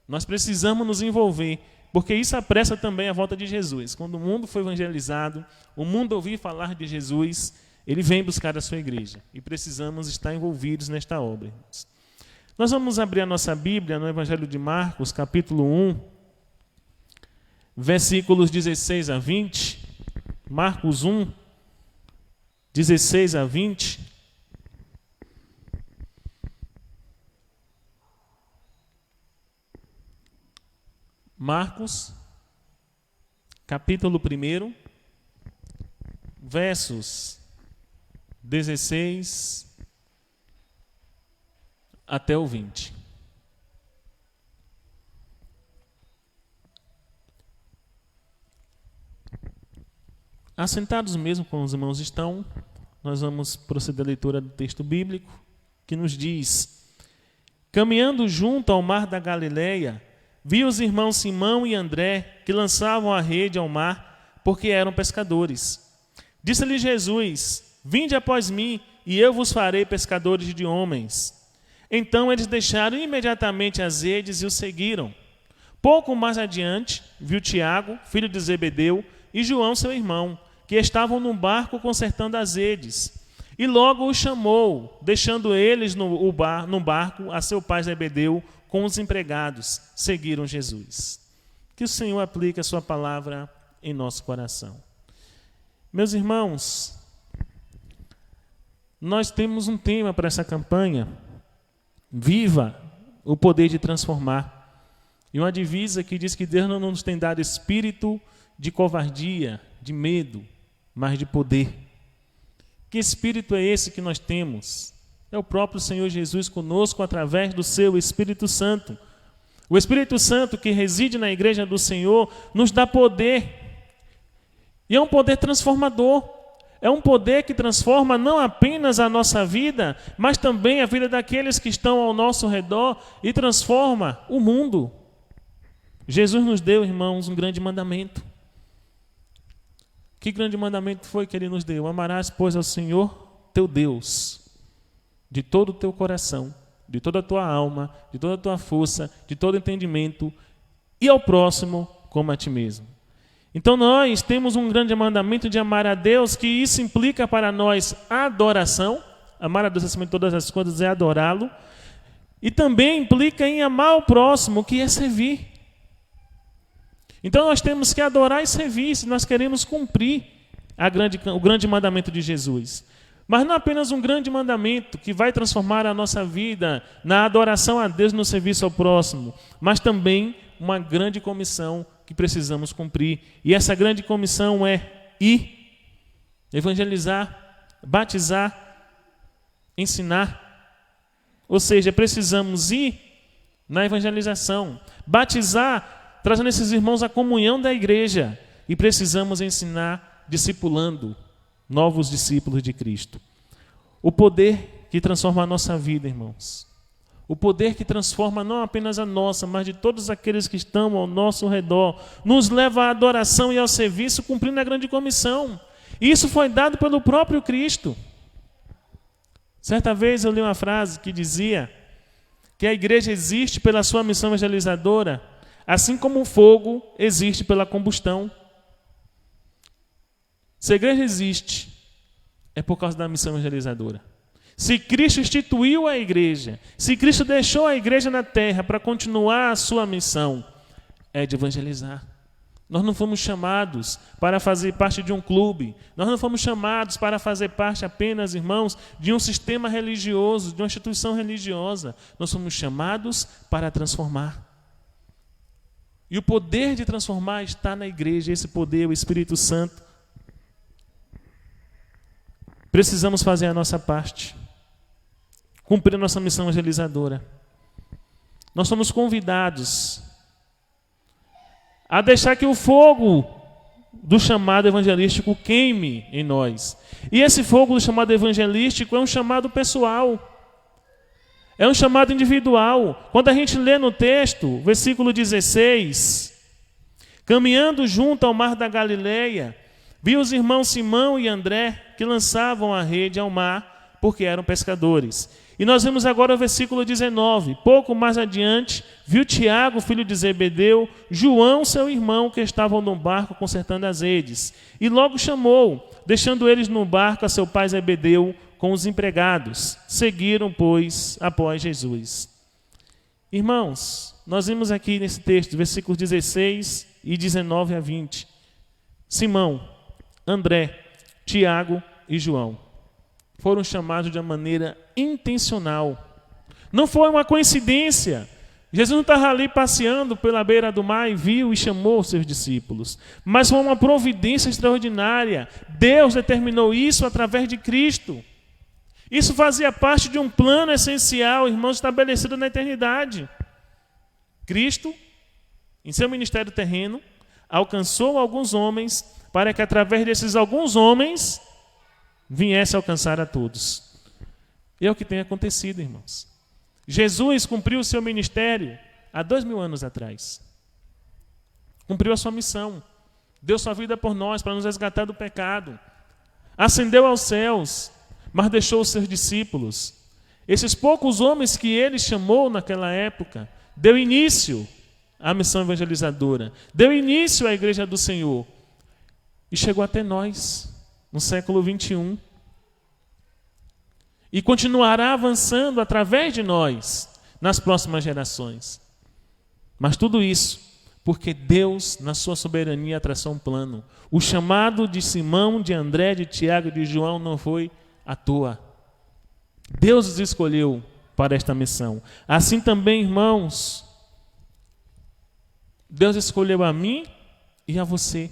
Nós precisamos nos envolver, porque isso apressa também a volta de Jesus. Quando o mundo foi evangelizado, o mundo ouvir falar de Jesus, ele vem buscar a sua igreja. E precisamos estar envolvidos nesta obra. Nós vamos abrir a nossa Bíblia no Evangelho de Marcos, capítulo 1, versículos 16 a 20. Marcos 1, 16 a 20. Marcos, capítulo 1, versos 16 até o 20. Assentados mesmo como os irmãos estão, nós vamos proceder à leitura do texto bíblico, que nos diz: caminhando junto ao mar da Galileia, vi os irmãos Simão e André, que lançavam a rede ao mar, porque eram pescadores. Disse-lhe Jesus: vinde após mim, e eu vos farei pescadores de homens. Então eles deixaram imediatamente as redes e o seguiram. Pouco mais adiante, viu Tiago, filho de Zebedeu, e João, seu irmão, que estavam num barco consertando as redes. E logo os chamou, deixando eles no barco a seu pai Zebedeu, com os empregados, seguiram Jesus. Que o Senhor aplique a sua palavra em nosso coração. Meus irmãos, nós temos um tema para essa campanha: viva o poder de transformar. E uma divisa que diz que Deus não nos tem dado espírito de covardia, de medo, mas de poder. Que espírito é esse que nós temos? É o próprio Senhor Jesus conosco através do seu Espírito Santo. O Espírito Santo que reside na igreja do Senhor nos dá poder. E é um poder transformador. é um poder que transforma não apenas a nossa vida, mas também a vida daqueles que estão ao nosso redor e transforma o mundo. Jesus nos deu, irmãos, um grande mandamento. Que grande mandamento foi que Ele nos deu? Amarás, pois, ao Senhor teu Deus de todo o teu coração, de toda a tua alma, de toda a tua força, de todo o entendimento, e ao próximo como a ti mesmo. Então nós temos um grande mandamento de amar a Deus, que isso implica para nós a adoração. Amar a Deus acima de todas as coisas é adorá-lo. E também implica em amar o próximo, que é servir. Então nós temos que adorar e servir, se nós queremos cumprir o grande mandamento de Jesus. Mas não apenas um grande mandamento que vai transformar a nossa vida na adoração a Deus, no serviço ao próximo, mas também uma grande comissão que precisamos cumprir. E essa grande comissão é ir, evangelizar, batizar, ensinar. Ou seja, precisamos ir na evangelização, batizar, trazendo esses irmãos à comunhão da igreja, e precisamos ensinar, discipulando novos discípulos de Cristo. O poder que transforma a nossa vida, irmãos. O poder que transforma não apenas a nossa, mas de todos aqueles que estão ao nosso redor, nos leva à adoração e ao serviço, cumprindo a grande comissão. E isso foi dado pelo próprio Cristo. Certa vez eu li uma frase que dizia que a igreja existe pela sua missão evangelizadora, assim como o fogo existe pela combustão. Se a igreja existe, é por causa da missão evangelizadora. Se Cristo instituiu a igreja, se Cristo deixou a igreja na terra para continuar a sua missão, é de evangelizar. Nós não fomos chamados para fazer parte de um clube. Nós não fomos chamados para fazer parte apenas, irmãos, de um sistema religioso, de uma instituição religiosa. Nós somos chamados para transformar. E o poder de transformar está na igreja. Esse poder, o Espírito Santo. Precisamos fazer a nossa parte, cumprir a nossa missão evangelizadora. Nós somos convidados a deixar que o fogo do chamado evangelístico queime em nós. E esse fogo do chamado evangelístico é um chamado pessoal, é um chamado individual. Quando a gente lê no texto, versículo 16, caminhando junto ao mar da Galileia, viu os irmãos Simão e André que lançavam a rede ao mar, porque eram pescadores. E nós vemos agora o versículo 19. Pouco mais adiante, viu Tiago, filho de Zebedeu, João, seu irmão, que estavam no barco consertando as redes. E logo chamou, deixando eles no barco a seu pai Zebedeu com os empregados. Seguiram, pois, após Jesus. Irmãos, nós vimos aqui nesse texto, versículos 16 e 19 a 20. Simão, André, Tiago e João foram chamados de uma maneira intencional. Não foi uma coincidência. Jesus não estava ali passeando pela beira do mar e viu e chamou os seus discípulos. Mas foi uma providência extraordinária. Deus determinou isso através de Cristo. Isso fazia parte de um plano essencial, irmãos, estabelecido na eternidade. Cristo, em seu ministério terreno, alcançou alguns homens para que através desses alguns homens viesse a alcançar a todos. E é o que tem acontecido, irmãos. Jesus cumpriu o seu ministério há 2000 anos atrás. Cumpriu a sua missão. Deu sua vida por nós para nos resgatar do pecado. Ascendeu aos céus, mas deixou os seus discípulos. Esses poucos homens que ele chamou naquela época, deu início à missão evangelizadora. Deu início à igreja do Senhor. E chegou até nós, no século 21. E continuará avançando através de nós, nas próximas gerações. Mas tudo isso, porque Deus, na sua soberania, traçou um plano. O chamado de Simão, de André, de Tiago e de João não foi à toa. Deus os escolheu para esta missão. Assim também, irmãos, Deus escolheu a mim e a você.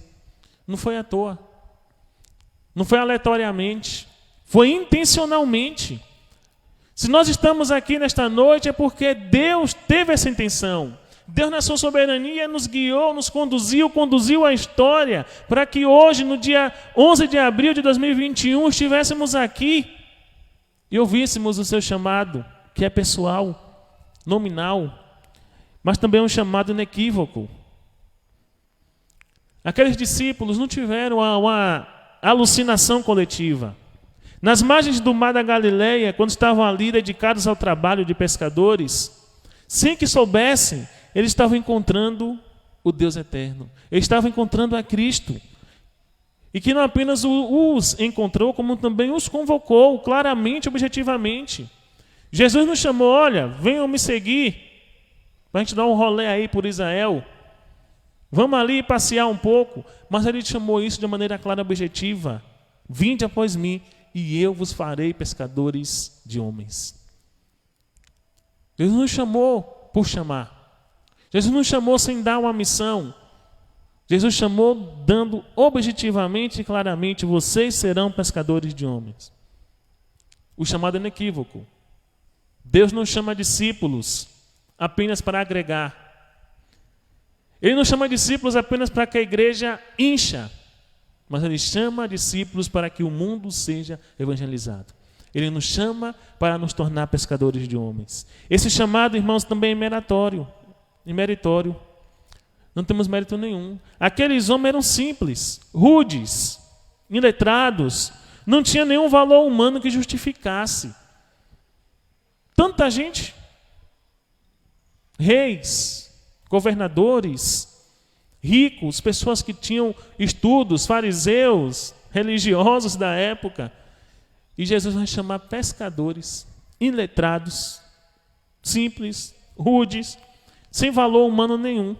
Não foi à toa. Não foi aleatoriamente. Foi intencionalmente. Se nós estamos aqui nesta noite é porque Deus teve essa intenção. Deus, na sua soberania, nos guiou, nos conduziu a história para que hoje, no dia 11 de abril de 2021, estivéssemos aqui e ouvíssemos o seu chamado, que é pessoal, nominal, mas também um chamado inequívoco. Aqueles discípulos não tiveram uma alucinação coletiva. Nas margens do mar da Galileia, quando estavam ali dedicados ao trabalho de pescadores, sem que soubessem, eles estavam encontrando o Deus eterno. Eles estavam encontrando a Cristo. E que não apenas os encontrou, como também os convocou, claramente, objetivamente. Jesus nos chamou, olha, venham me seguir, para a gente dar um rolê aí por Israel. Vamos ali passear um pouco. Mas ele chamou isso de maneira clara e objetiva. Vinde após mim, e eu vos farei pescadores de homens. Jesus nos chamou por chamar. Jesus nos chamou sem dar uma missão. Jesus chamou dando objetivamente e claramente: vocês serão pescadores de homens. O chamado é inequívoco. Deus não chama discípulos apenas para agregar. Ele não chama discípulos apenas para que a igreja incha, mas ele chama discípulos para que o mundo seja evangelizado. Ele nos chama para nos tornar pescadores de homens. Esse chamado, irmãos, também é meritório. Não temos mérito nenhum. Aqueles homens eram simples, rudes, iletrados. Não tinha nenhum valor humano que justificasse. Tanta gente, reis, governadores, ricos, pessoas que tinham estudos, fariseus, religiosos da época. E Jesus vai chamar pescadores, iletrados, simples, rudes, sem valor humano nenhum.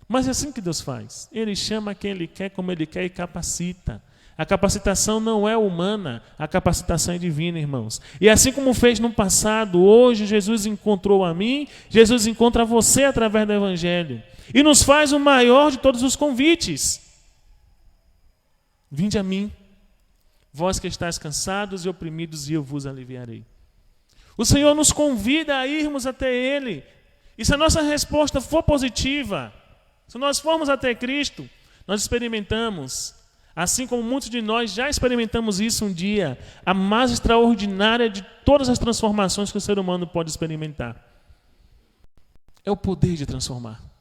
Mas é assim que Deus faz. Ele chama quem Ele quer, como Ele quer e capacita. A capacitação não é humana, a capacitação é divina, irmãos. E assim como fez no passado, hoje Jesus encontrou a mim, Jesus encontra você através do Evangelho. E nos faz o maior de todos os convites. Vinde a mim, vós que estáis cansados e oprimidos, e eu vos aliviarei. O Senhor nos convida a irmos até Ele. E se a nossa resposta for positiva, se nós formos até Cristo, nós experimentamos, assim como muitos de nós já experimentamos isso um dia, a mais extraordinária de todas as transformações que o ser humano pode experimentar. É o poder de transformar.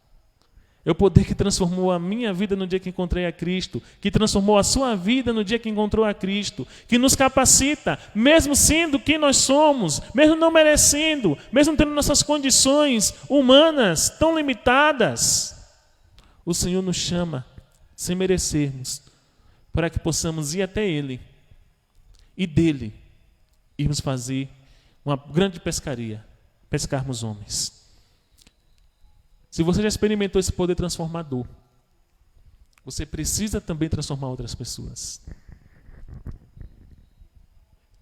É o poder que transformou a minha vida no dia que encontrei a Cristo, que transformou a sua vida no dia que encontrou a Cristo, que nos capacita, mesmo sendo quem nós somos, mesmo não merecendo, mesmo tendo nossas condições humanas tão limitadas. O Senhor nos chama, sem merecermos, para que possamos ir até Ele e dele irmos fazer uma grande pescaria, pescarmos homens. Se você já experimentou esse poder transformador, você precisa também transformar outras pessoas.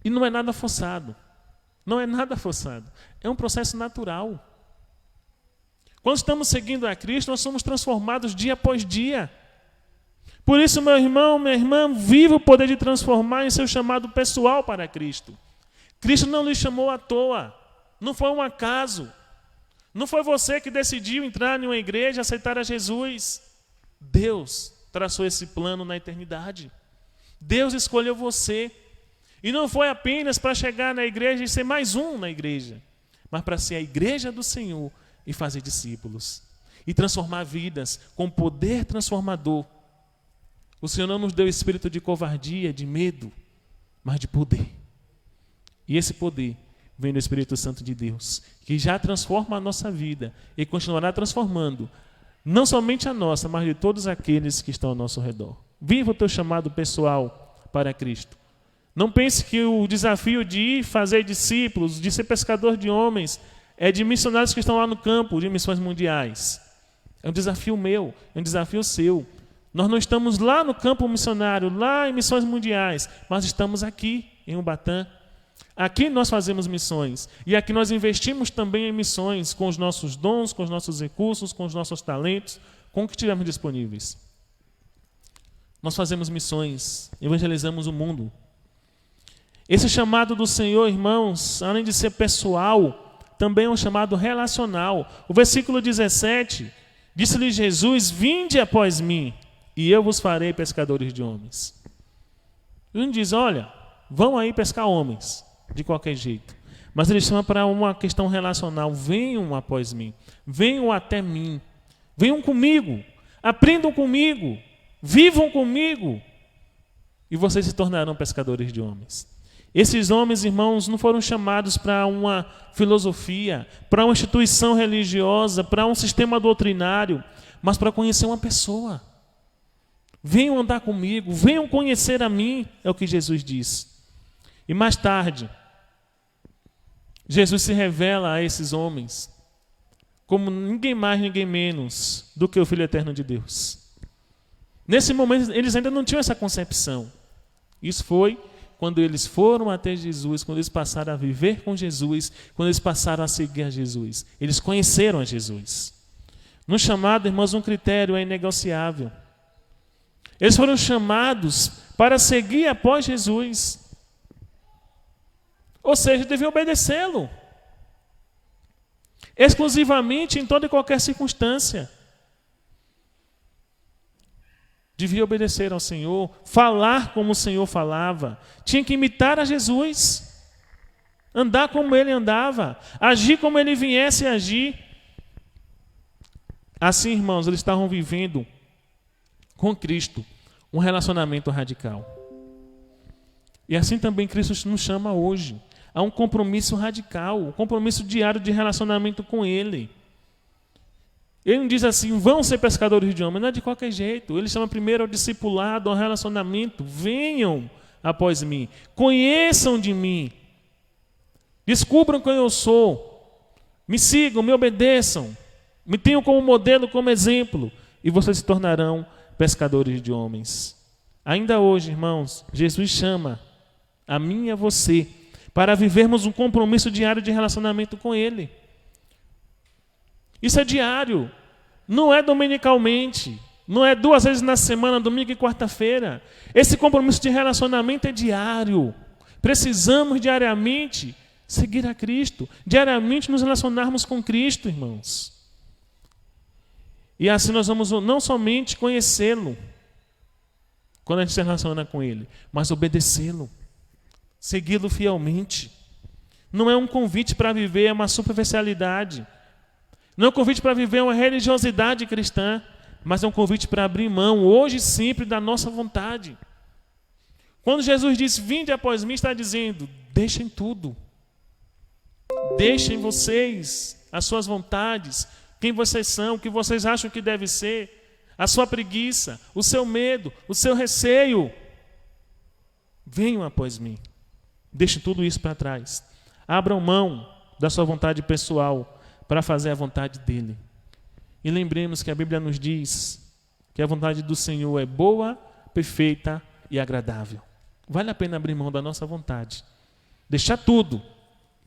E não é nada forçado. Não é nada forçado. É um processo natural. Quando estamos seguindo a Cristo, nós somos transformados dia após dia. Por isso, meu irmão, minha irmã, viva o poder de transformar em seu chamado pessoal para Cristo. Cristo não lhe chamou à toa. Não foi um acaso. Não foi você que decidiu entrar em uma igreja e aceitar a Jesus. Deus traçou esse plano na eternidade. Deus escolheu você. E não foi apenas para chegar na igreja e ser mais um na igreja, mas para ser a igreja do Senhor e fazer discípulos. E transformar vidas com poder transformador. O Senhor não nos deu espírito de covardia, de medo, mas de poder. E esse poder vem do Espírito Santo de Deus, que já transforma a nossa vida e continuará transformando, não somente a nossa, mas de todos aqueles que estão ao nosso redor. Viva o teu chamado pessoal para Cristo. Não pense que o desafio de ir fazer discípulos, de ser pescador de homens, é de missionários que estão lá no campo de missões mundiais. É um desafio meu, é um desafio seu. Nós não estamos lá no campo missionário, lá em missões mundiais, mas estamos aqui em Ubatã. Aqui nós fazemos missões e aqui nós investimos também em missões com os nossos dons, com os nossos recursos, com os nossos talentos, com o que tivermos disponíveis. Nós fazemos missões, evangelizamos o mundo. Esse chamado do Senhor, irmãos, além de ser pessoal, também é um chamado relacional. O versículo 17, disse-lhe Jesus: vinde após mim, e eu vos farei pescadores de homens. Ele não diz: olha, vão aí pescar homens, de qualquer jeito. Mas ele chama para uma questão relacional: venham após mim, venham até mim, venham comigo, aprendam comigo, vivam comigo, e vocês se tornarão pescadores de homens. Esses homens, irmãos, não foram chamados para uma filosofia, para uma instituição religiosa, para um sistema doutrinário, mas para conhecer uma pessoa. Venham andar comigo, venham conhecer a mim, é o que Jesus diz. E mais tarde, Jesus se revela a esses homens como ninguém mais, ninguém menos do que o Filho Eterno de Deus. Nesse momento, eles ainda não tinham essa concepção. Isso foi quando eles foram até Jesus, quando eles passaram a viver com Jesus, quando eles passaram a seguir a Jesus. Eles conheceram a Jesus. No chamado, irmãos, um critério é inegociável. Eles foram chamados para seguir após Jesus. Ou seja, deviam obedecê-lo. Exclusivamente em toda e qualquer circunstância. Devia obedecer ao Senhor, falar como o Senhor falava. Tinha que imitar a Jesus. Andar como ele andava. Agir como ele viesse a agir. Assim, irmãos, eles estavam vivendo com Cristo um relacionamento radical. E assim também Cristo nos chama hoje a um compromisso radical, um compromisso diário de relacionamento com Ele. Ele não diz assim: vão ser pescadores de homens, não é de qualquer jeito. Ele chama primeiro ao discipulado, ao relacionamento. Venham após mim, conheçam de mim, descubram quem eu sou, me sigam, me obedeçam, me tenham como modelo, como exemplo, e vocês se tornarão pescadores de homens. Ainda hoje, irmãos, Jesus chama a mim e a você para vivermos um compromisso diário de relacionamento com Ele. Isso é diário, não é dominicalmente, não é 2 vezes na semana, domingo e quarta-feira. Esse compromisso de relacionamento é diário. Precisamos diariamente seguir a Cristo, diariamente nos relacionarmos com Cristo, irmãos. E assim nós vamos não somente conhecê-lo, quando a gente se relaciona com Ele, mas obedecê-lo, segui-lo fielmente. Não é um convite para viver uma superficialidade, não é um convite para viver uma religiosidade cristã, mas é um convite para abrir mão, hoje e sempre, da nossa vontade. Quando Jesus disse: vinde após mim, está dizendo: deixem tudo. Deixem vocês as suas vontades, quem vocês são, o que vocês acham que deve ser, a sua preguiça, o seu medo, o seu receio. Venham após mim. Deixem tudo isso para trás. Abram mão da sua vontade pessoal para fazer a vontade dele. E lembremos que a Bíblia nos diz que a vontade do Senhor é boa, perfeita e agradável. Vale a pena abrir mão da nossa vontade, deixar tudo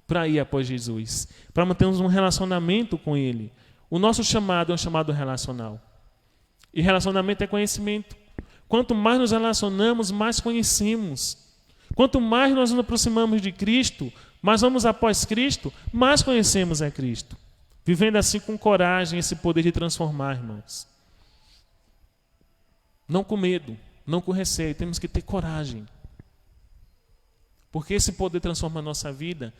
para ir após Jesus, para mantermos um relacionamento com Ele. O nosso chamado é um chamado relacional. E relacionamento é conhecimento. Quanto mais nos relacionamos, mais conhecemos. Quanto mais nós nos aproximamos de Cristo, mais vamos após Cristo, mais conhecemos a Cristo. Vivendo assim com coragem esse poder de transformar, irmãos. Não com medo, não com receio, temos que ter coragem. Porque esse poder transforma a nossa vida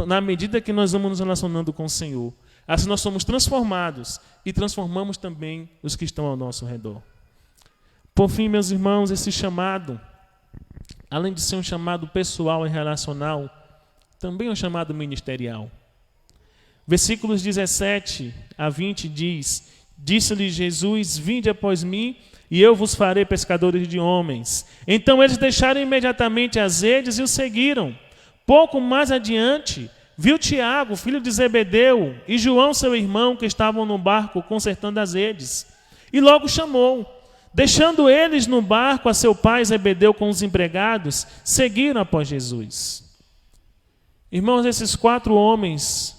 na medida que nós vamos nos relacionando com o Senhor. Assim nós somos transformados e transformamos também os que estão ao nosso redor. Por fim, meus irmãos, esse chamado, além de ser um chamado pessoal e relacional, também é um chamado ministerial. Versículos 17 a 20 diz: disse-lhe Jesus: vinde após mim, e eu vos farei pescadores de homens. Então eles deixaram imediatamente as redes e o seguiram. Pouco mais adiante, viu Tiago, filho de Zebedeu, e João, seu irmão, que estavam no barco consertando as redes. E logo chamou. Deixando eles no barco a seu pai Zebedeu com os empregados, seguiram após Jesus. Irmãos, esses 4 homens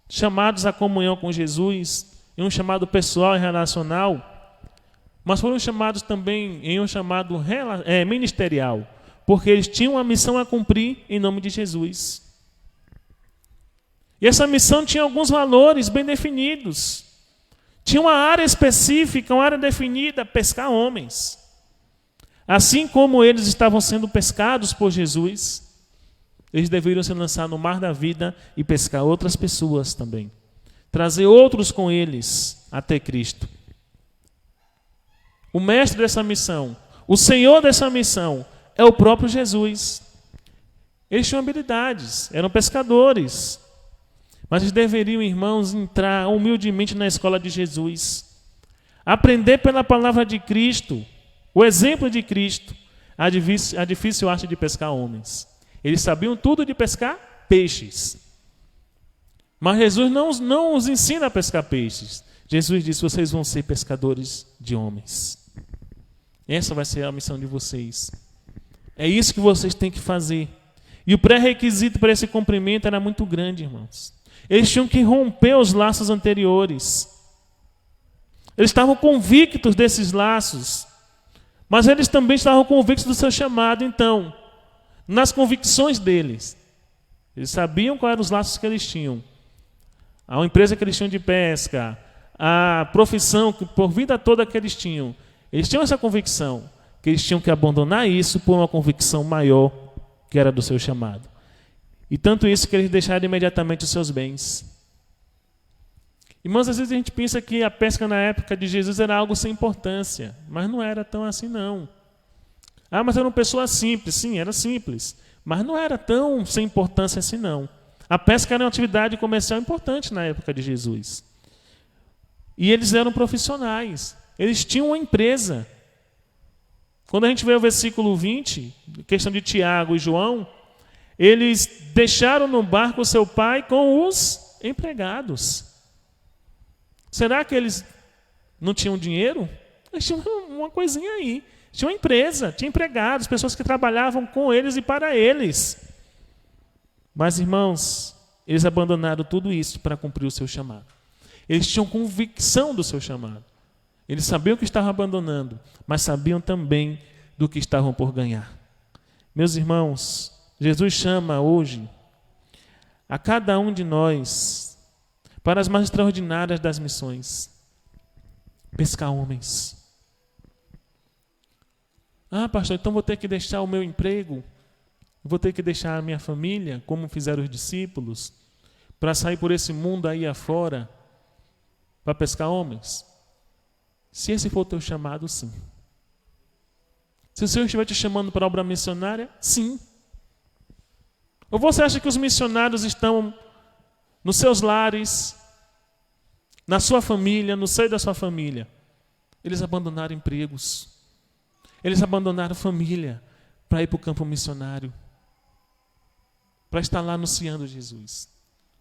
chamados à comunhão com Jesus, em um chamado pessoal e relacional, mas foram chamados também em um chamado ministerial, porque eles tinham uma missão a cumprir em nome de Jesus. E essa missão tinha alguns valores bem definidos. Tinha uma área específica, uma área definida, pescar homens. Assim como eles estavam sendo pescados por Jesus, eles deveriam se lançar no mar da vida e pescar outras pessoas também. Trazer outros com eles até Cristo. O mestre dessa missão, o Senhor dessa missão, é o próprio Jesus. Eles tinham habilidades, eram pescadores. Mas eles deveriam, irmãos, entrar humildemente na escola de Jesus. Aprender pela palavra de Cristo, o exemplo de Cristo, a difícil arte de pescar homens. Eles sabiam tudo de pescar peixes. Mas Jesus não os ensina a pescar peixes. Jesus disse: vocês vão ser pescadores de homens. Essa vai ser a missão de vocês. É isso que vocês têm que fazer. E o pré-requisito para esse cumprimento era muito grande, irmãos. Eles tinham que romper os laços anteriores. Eles estavam convictos desses laços. Mas eles também estavam convictos do seu chamado. Então, nas convicções deles, eles sabiam quais eram os laços que eles tinham. A empresa que eles tinham de pesca, a profissão que por vida toda que eles tinham. Eles tinham essa convicção, que eles tinham que abandonar isso por uma convicção maior, que era do seu chamado. E tanto isso que eles deixaram imediatamente os seus bens. Irmãos, às vezes a gente pensa que a pesca na época de Jesus era algo sem importância, mas não era tão assim não. Ah, mas era uma pessoa simples. Sim, era simples, mas não era tão sem importância assim não. A pesca era uma atividade comercial importante na época de Jesus. E eles eram profissionais, eles tinham uma empresa. Quando a gente vê o versículo 20, questão de Tiago e João, eles deixaram no barco seu pai com os empregados. Será que eles não tinham dinheiro? Eles tinham uma coisinha aí. Tinha uma empresa, tinha empregados, pessoas que trabalhavam com eles e para eles. Mas, irmãos, eles abandonaram tudo isso para cumprir o seu chamado. Eles tinham convicção do seu chamado. Eles sabiam que estavam abandonando, mas sabiam também do que estavam por ganhar. Meus irmãos, Jesus chama hoje a cada um de nós para as mais extraordinárias das missões. Pescar homens. Ah, pastor, então vou ter que deixar o meu emprego, vou ter que deixar a minha família, como fizeram os discípulos, para sair por esse mundo aí afora, para pescar homens? Se esse for o teu chamado, sim. Se o Senhor estiver te chamando para a obra missionária, sim. Ou você acha que os missionários estão nos seus lares, na sua família, no seio da sua família? Eles abandonaram empregos. Eles abandonaram família para ir para o campo missionário, para estar lá anunciando Jesus.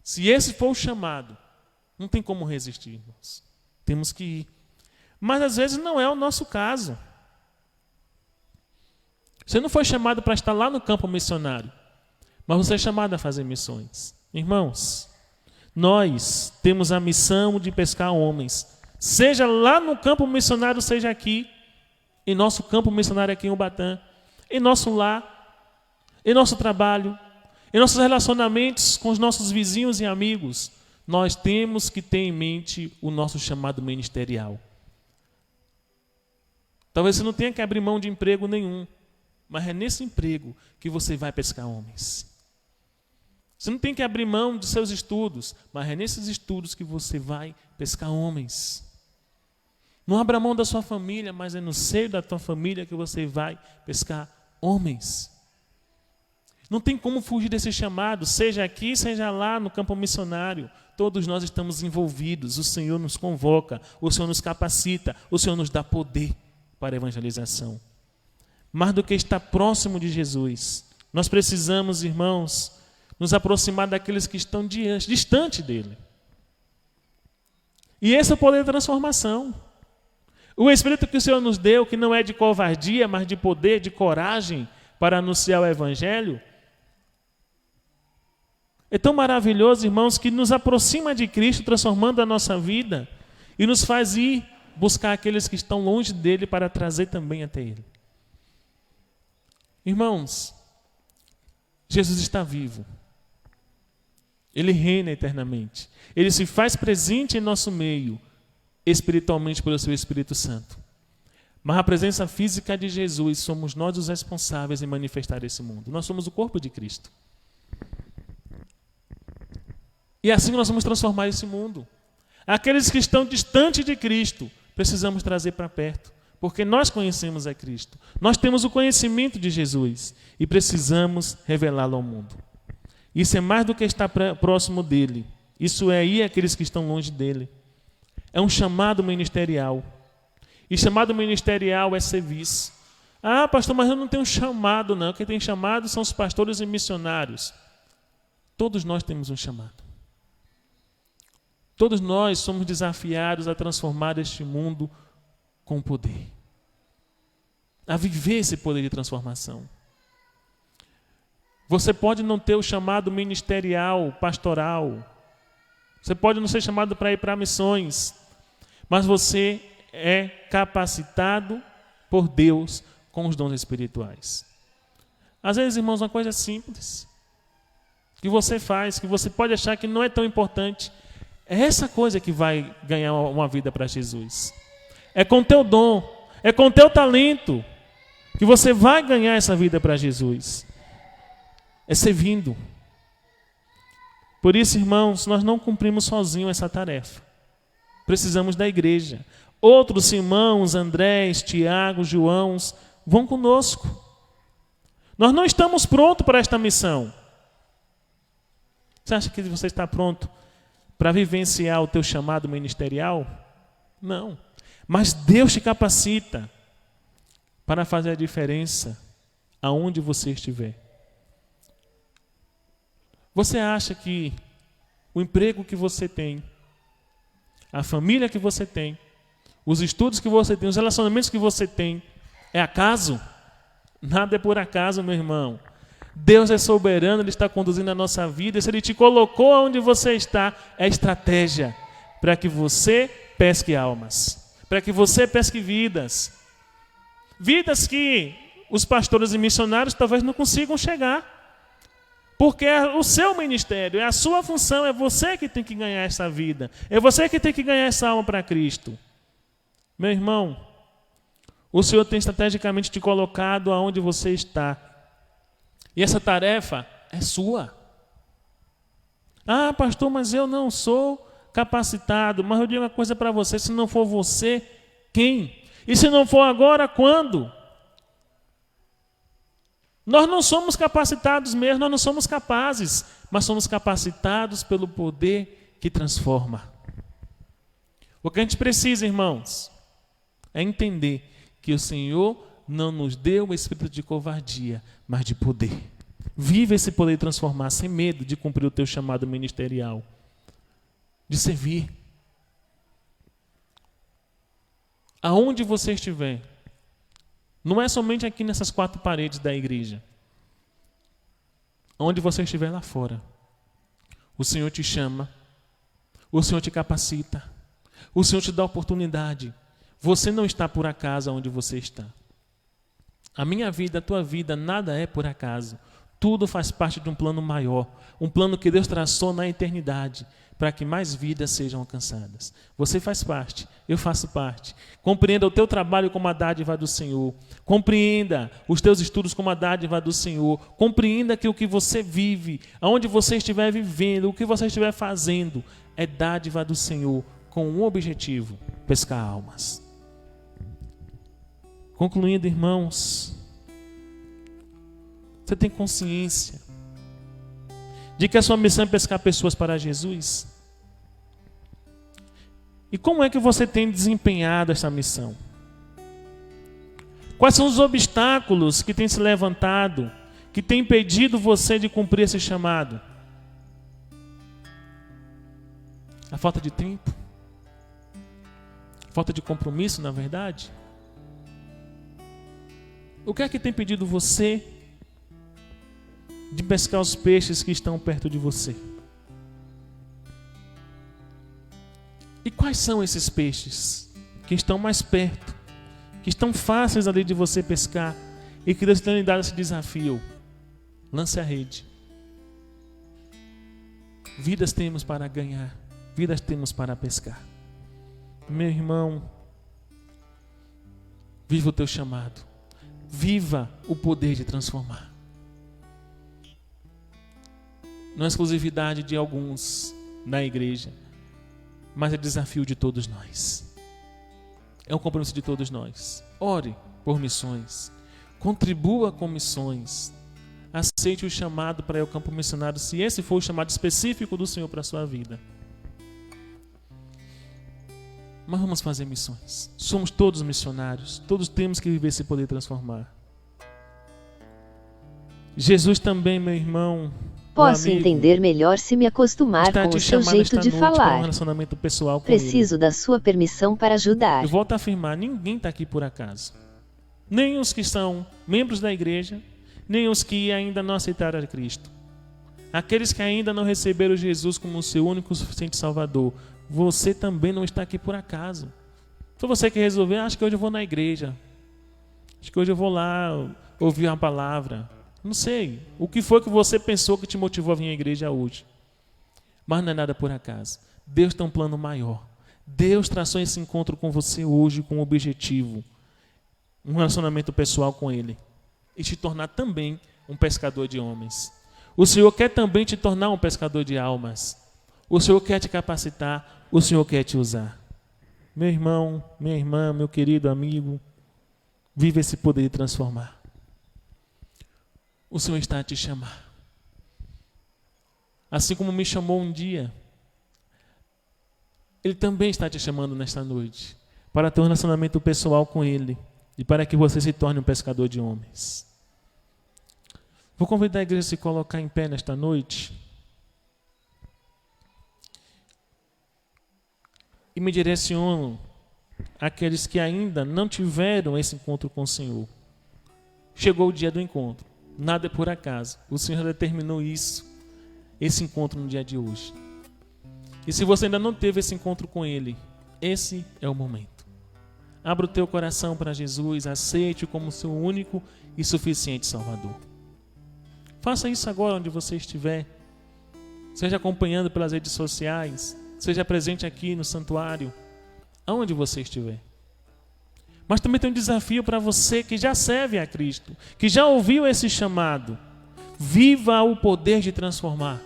Se esse for o chamado, não tem como resistir, irmãos. Temos que ir. Mas às vezes não é o nosso caso. Você não foi chamado para estar lá no campo missionário, mas você é chamado a fazer missões. Irmãos, nós temos a missão de pescar homens, seja lá no campo missionário, seja aqui, em nosso campo missionário aqui em Ubatã, em nosso lar, em nosso trabalho, em nossos relacionamentos com os nossos vizinhos e amigos. Nós temos que ter em mente o nosso chamado ministerial. Talvez você não tenha que abrir mão de emprego nenhum, mas é nesse emprego que você vai pescar homens. Você não tem que abrir mão de seus estudos, mas é nesses estudos que você vai pescar homens. Não abra mão da sua família, mas é no seio da tua família que você vai pescar homens. Não tem como fugir desse chamado, seja aqui, seja lá no campo missionário. Todos nós estamos envolvidos, o Senhor nos convoca, o Senhor nos capacita, o Senhor nos dá poder para a evangelização. Mais do que estar próximo de Jesus, nós precisamos, irmãos, nos aproximar daqueles que estão distante dele. E esse é o poder da transformação. O Espírito que o Senhor nos deu, que não é de covardia, mas de poder, de coragem para anunciar o Evangelho, é tão maravilhoso, irmãos, que nos aproxima de Cristo, transformando a nossa vida e nos faz ir buscar aqueles que estão longe dele para trazer também até ele. Irmãos, Jesus está vivo. Ele reina eternamente. Ele se faz presente em nosso meio, espiritualmente pelo seu Espírito Santo. Mas a presença física de Jesus, somos nós os responsáveis em manifestar esse mundo. Nós somos o corpo de Cristo. E assim nós vamos transformar esse mundo. Aqueles que estão distantes de Cristo, precisamos trazer para perto, porque nós conhecemos a Cristo. Nós temos o conhecimento de Jesus e precisamos revelá-lo ao mundo. Isso é mais do que estar próximo dele. Isso é ir àqueles que estão longe dele. É um chamado ministerial. E chamado ministerial é serviço. Ah, pastor, mas eu não tenho chamado, não. Quem tem chamado são os pastores e missionários. Todos nós temos um chamado. Todos nós somos desafiados a transformar este mundo com poder. A viver esse poder de transformação. Você pode não ter o chamado ministerial, pastoral. Você pode não ser chamado para ir para missões. Mas você é capacitado por Deus com os dons espirituais. Às vezes, irmãos, uma coisa simples que você faz, que você pode achar que não é tão importante, é essa coisa que vai ganhar uma vida para Jesus. É com teu dom, é com teu talento que você vai ganhar essa vida para Jesus. É servindo. Por isso, irmãos, nós não cumprimos sozinhos essa tarefa. Precisamos da igreja. Outros irmãos, Andrés, Tiago, João, vão conosco. Nós não estamos prontos para esta missão. Você acha que você está pronto para vivenciar o teu chamado ministerial? Não. Mas Deus te capacita para fazer a diferença aonde você estiver. Você acha que o emprego que você tem, a família que você tem, os estudos que você tem, os relacionamentos que você tem, é acaso? Nada é por acaso, meu irmão. Deus é soberano, Ele está conduzindo a nossa vida. E se Ele te colocou onde você está, é estratégia para que você pesque almas, para que você pesque vidas. Vidas que os pastores e missionários talvez não consigam chegar. Porque é o seu ministério, é a sua função, é você que tem que ganhar essa vida. É você que tem que ganhar essa alma para Cristo. Meu irmão, o Senhor tem estrategicamente te colocado aonde você está. E essa tarefa é sua. Ah, pastor, mas eu não sou capacitado. Mas eu digo uma coisa para você, se não for você, quem? E se não for agora, quando? Nós não somos capacitados mesmo, nós não somos capazes, mas somos capacitados pelo poder que transforma. O que a gente precisa, irmãos, é entender que o Senhor não nos deu o espírito de covardia, mas de poder. Viva esse poder de transformar, sem medo de cumprir o teu chamado ministerial, de servir. Aonde você estiver, não é somente aqui nessas 4 paredes da igreja. Onde você estiver lá fora, o Senhor te chama, o Senhor te capacita, o Senhor te dá oportunidade. Você não está por acaso onde você está. A minha vida, a tua vida, nada é por acaso. Tudo faz parte de um plano maior, um plano que Deus traçou na eternidade, para que mais vidas sejam alcançadas. Você faz parte, eu faço parte. Compreenda o teu trabalho como a dádiva do Senhor. Compreenda os teus estudos como a dádiva do Senhor. Compreenda que o que você vive, aonde você estiver vivendo, o que você estiver fazendo, é dádiva do Senhor, com um objetivo: pescar almas. Concluindo, irmãos, você tem consciência de que a sua missão é pescar pessoas para Jesus? E como é que você tem desempenhado essa missão? Quais são os obstáculos que têm se levantado, que têm impedido você de cumprir esse chamado? A falta de tempo? A falta de compromisso, na verdade? O que é que tem impedido você de pescar os peixes que estão perto de você? E quais são esses peixes que estão mais perto, que estão fáceis ali de você pescar e que Deus tem lhe dado esse desafio? Lance a rede. Vidas temos para ganhar, vidas temos para pescar. Meu irmão, viva o teu chamado, viva o poder de transformar. Não é exclusividade de alguns na igreja, mas é desafio de todos nós. É um compromisso de todos nós. Ore por missões, contribua com missões, aceite o chamado para ir ao campo missionário, se esse for o chamado específico do Senhor para a sua vida. Mas vamos fazer missões. Somos todos missionários, todos temos que viver esse poder transformar. Jesus também, meu irmão, posso entender melhor se me acostumar com o seu jeito de falar. Relacionamento pessoal com Preciso ele. da sua permissão para ajudar. Eu volto a afirmar, ninguém está aqui por acaso. Nem os que são membros da igreja, nem os que ainda não aceitaram a Cristo. Aqueles que ainda não receberam Jesus como o seu único e suficiente Salvador. Você também não está aqui por acaso. Foi você que resolveu, acho que hoje eu vou na igreja. Acho que hoje eu vou lá ouvir uma palavra. Não sei. O que foi que você pensou que te motivou a vir à igreja hoje? Mas não é nada por acaso. Deus tem um plano maior. Deus traçou esse encontro com você hoje com um objetivo. Um relacionamento pessoal com Ele. E te tornar também um pescador de homens. O Senhor quer também te tornar um pescador de almas. O Senhor quer te capacitar. O Senhor quer te usar. Meu irmão, minha irmã, meu querido amigo, vive esse poder de transformar. O Senhor está a te chamar. Assim como me chamou um dia, Ele também está te chamando nesta noite para ter um relacionamento pessoal com Ele e para que você se torne um pescador de homens. Vou convidar a igreja a se colocar em pé nesta noite e me direciono àqueles que ainda não tiveram esse encontro com o Senhor. Chegou o dia do encontro. Nada é por acaso. O Senhor já determinou isso, esse encontro no dia de hoje. E se você ainda não teve esse encontro com Ele, esse é o momento. Abra o teu coração para Jesus, aceite-o como seu único e suficiente Salvador. Faça isso agora onde você estiver. Seja acompanhando pelas redes sociais, seja presente aqui no santuário, aonde você estiver. Mas também tem um desafio para você que já serve a Cristo, que já ouviu esse chamado. Viva o poder de transformar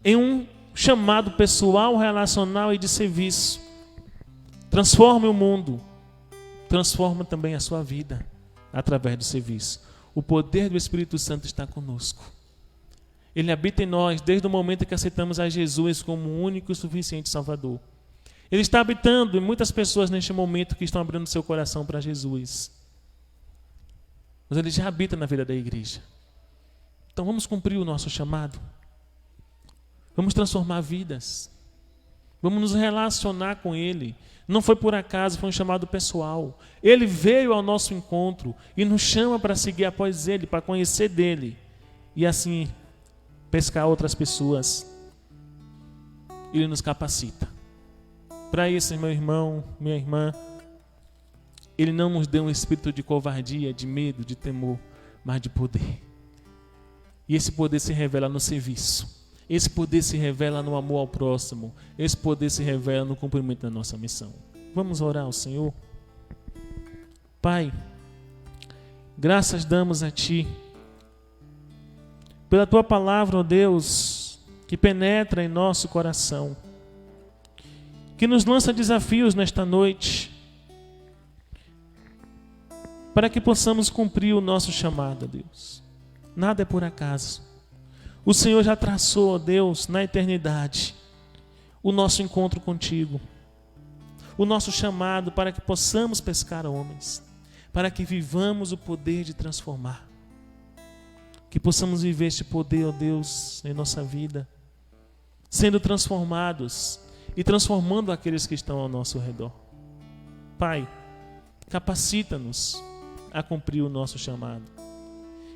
em um chamado pessoal, relacional e de serviço. Transforme o mundo, transforma também a sua vida através do serviço. O poder do Espírito Santo está conosco. Ele habita em nós desde o momento que aceitamos a Jesus como o único e suficiente Salvador. Ele está habitando em muitas pessoas neste momento que estão abrindo seu coração para Jesus. Mas Ele já habita na vida da igreja. Então vamos cumprir o nosso chamado. Vamos transformar vidas. Vamos nos relacionar com Ele. Não foi por acaso, foi um chamado pessoal. Ele veio ao nosso encontro e nos chama para seguir após Ele, para conhecer dEle. E assim pescar outras pessoas. Ele nos capacita. Para isso, meu irmão, minha irmã, Ele não nos deu um espírito de covardia, de medo, de temor, mas de poder. E esse poder se revela no serviço. Esse poder se revela no amor ao próximo. Esse poder se revela no cumprimento da nossa missão. Vamos orar ao Senhor? Pai, graças damos a Ti pela Tua palavra, ó Deus, que penetra em nosso coração, que nos lança desafios nesta noite, para que possamos cumprir o nosso chamado, Deus. Nada é por acaso. O Senhor já traçou, ó Deus, na eternidade, o nosso encontro contigo, o nosso chamado para que possamos pescar homens, para que vivamos o poder de transformar, que possamos viver este poder, ó Deus, em nossa vida, sendo transformados e transformando aqueles que estão ao nosso redor. Pai, capacita-nos a cumprir o nosso chamado.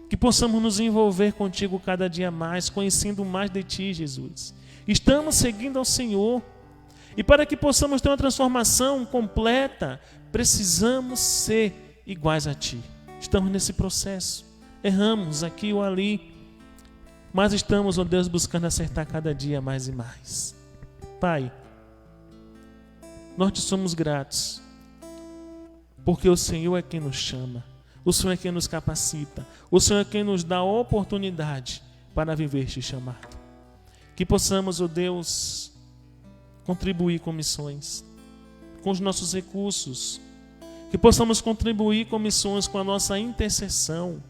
Que possamos nos envolver contigo cada dia mais, conhecendo mais de Ti, Jesus. Estamos seguindo ao Senhor. E para que possamos ter uma transformação completa, precisamos ser iguais a Ti. Estamos nesse processo. Erramos aqui ou ali. mas estamos, ó Deus, buscando acertar cada dia mais e mais. Pai, nós te somos gratos, porque o Senhor é quem nos chama, o Senhor é quem nos capacita, o Senhor é quem nos dá a oportunidade para viver este chamado. Que possamos, ó Deus, contribuir com missões, com os nossos recursos, que possamos contribuir com missões com a nossa intercessão,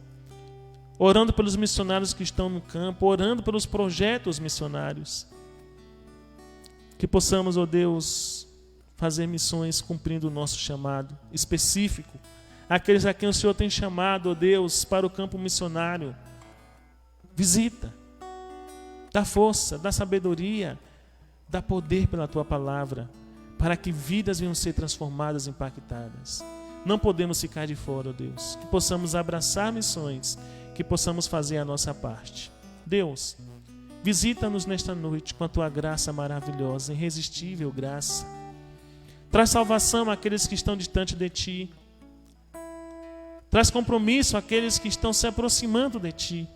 orando pelos missionários que estão no campo, orando pelos projetos missionários. Que possamos, ó Deus, fazer missões cumprindo o nosso chamado específico, aqueles a quem o Senhor tem chamado, ó Deus, para o campo missionário. Visita, dá força, dá sabedoria, dá poder pela Tua palavra, para que vidas venham ser transformadas, impactadas. Não podemos ficar de fora, ó Deus. Que possamos abraçar missões, que possamos fazer a nossa parte. Deus, visita-nos nesta noite com a Tua graça maravilhosa, irresistível graça. Traz salvação àqueles que estão distantes de Ti. Traz compromisso àqueles que estão se aproximando de Ti.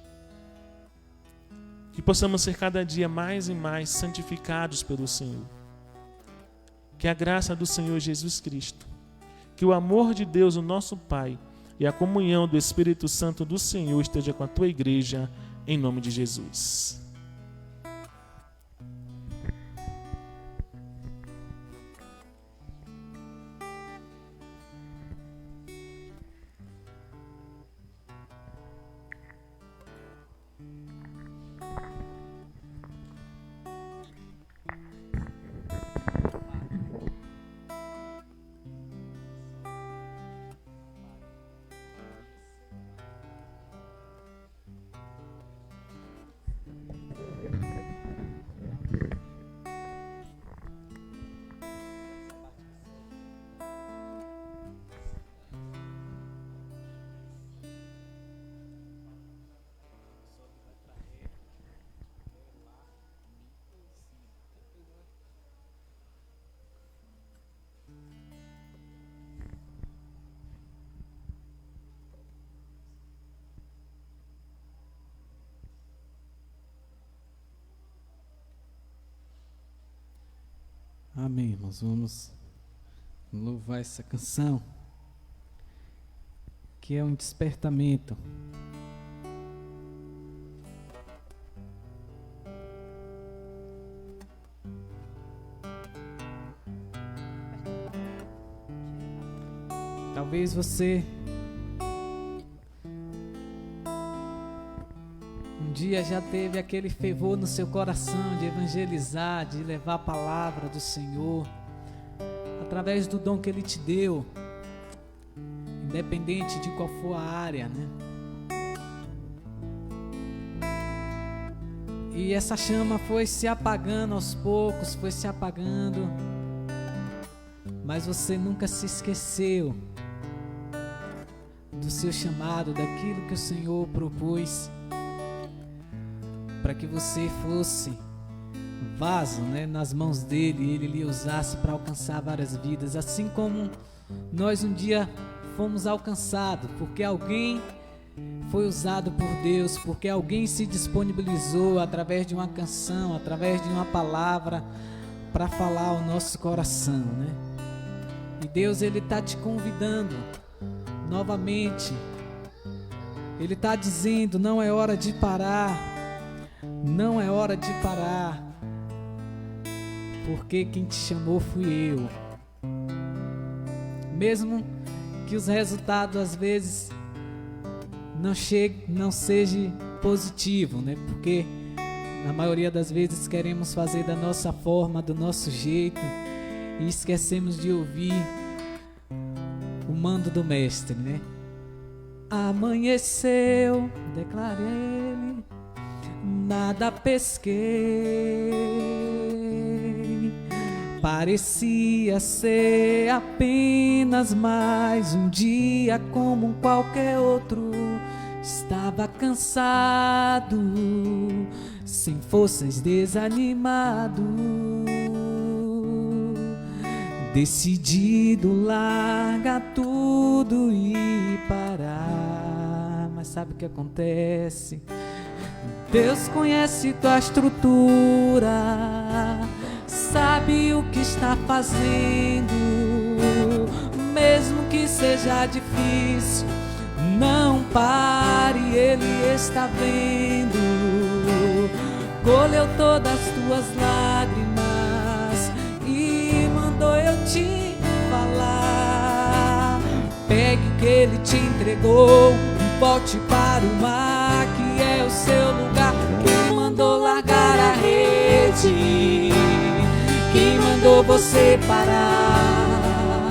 Que possamos ser cada dia mais e mais santificados pelo Senhor. Que a graça do Senhor Jesus Cristo, que o amor de Deus, o nosso Pai, e a comunhão do Espírito Santo do Senhor esteja com a Tua igreja, em nome de Jesus. Amém, irmãos. Vamos louvar essa canção, que é um despertamento. Talvez você um dia já teve aquele fervor no seu coração de evangelizar, de levar a palavra do Senhor através do dom que Ele te deu, independente de qual for a área, né? E essa chama foi se apagando aos poucos, foi se apagando, mas você nunca se esqueceu do seu chamado, daquilo que o Senhor propôs para que você fosse vaso, né, nas mãos dele, e ele lhe usasse para alcançar várias vidas, assim como nós um dia fomos alcançados, porque alguém foi usado por Deus, porque alguém se disponibilizou através de uma canção, através de uma palavra, para falar ao nosso coração, né? E Deus, Ele está te convidando novamente. Ele está dizendo: não é hora de parar, não é hora de parar, porque quem te chamou fui eu. Mesmo que os resultados às vezes não seja positivo, né? Porque na maioria das vezes queremos fazer da nossa forma, do nosso jeito, e esquecemos de ouvir o mando do mestre, né? Amanheceu, declarei ele, nada pesquei, parecia ser apenas mais um dia como qualquer outro. Estava cansado, sem forças, desanimado, decidido largar tudo e parar. Mas sabe o que acontece? Deus conhece tua estrutura, sabe o que está fazendo, mesmo que seja difícil, não pare, Ele está vendo. Colheu todas as tuas lágrimas e mandou eu te falar. Pegue o que Ele te entregou e volte para o mar, que é o seu lugar. Quem mandou largar a rede? Quem mandou você parar?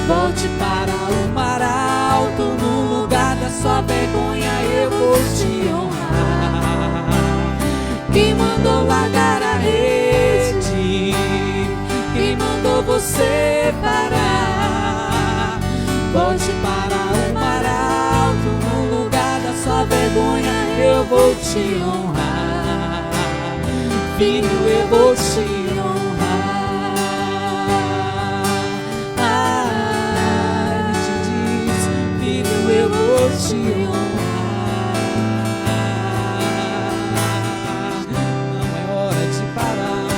Volte para o mar alto, no lugar da sua vergonha eu vou te honrar. Quem mandou largar a rede? Quem mandou você parar? Volte para o mar alto, no lugar da sua vergonha eu vou te honrar. Filho, eu vou te honrar. Ele te diz, filho, eu vou te honrar. Não é hora de parar,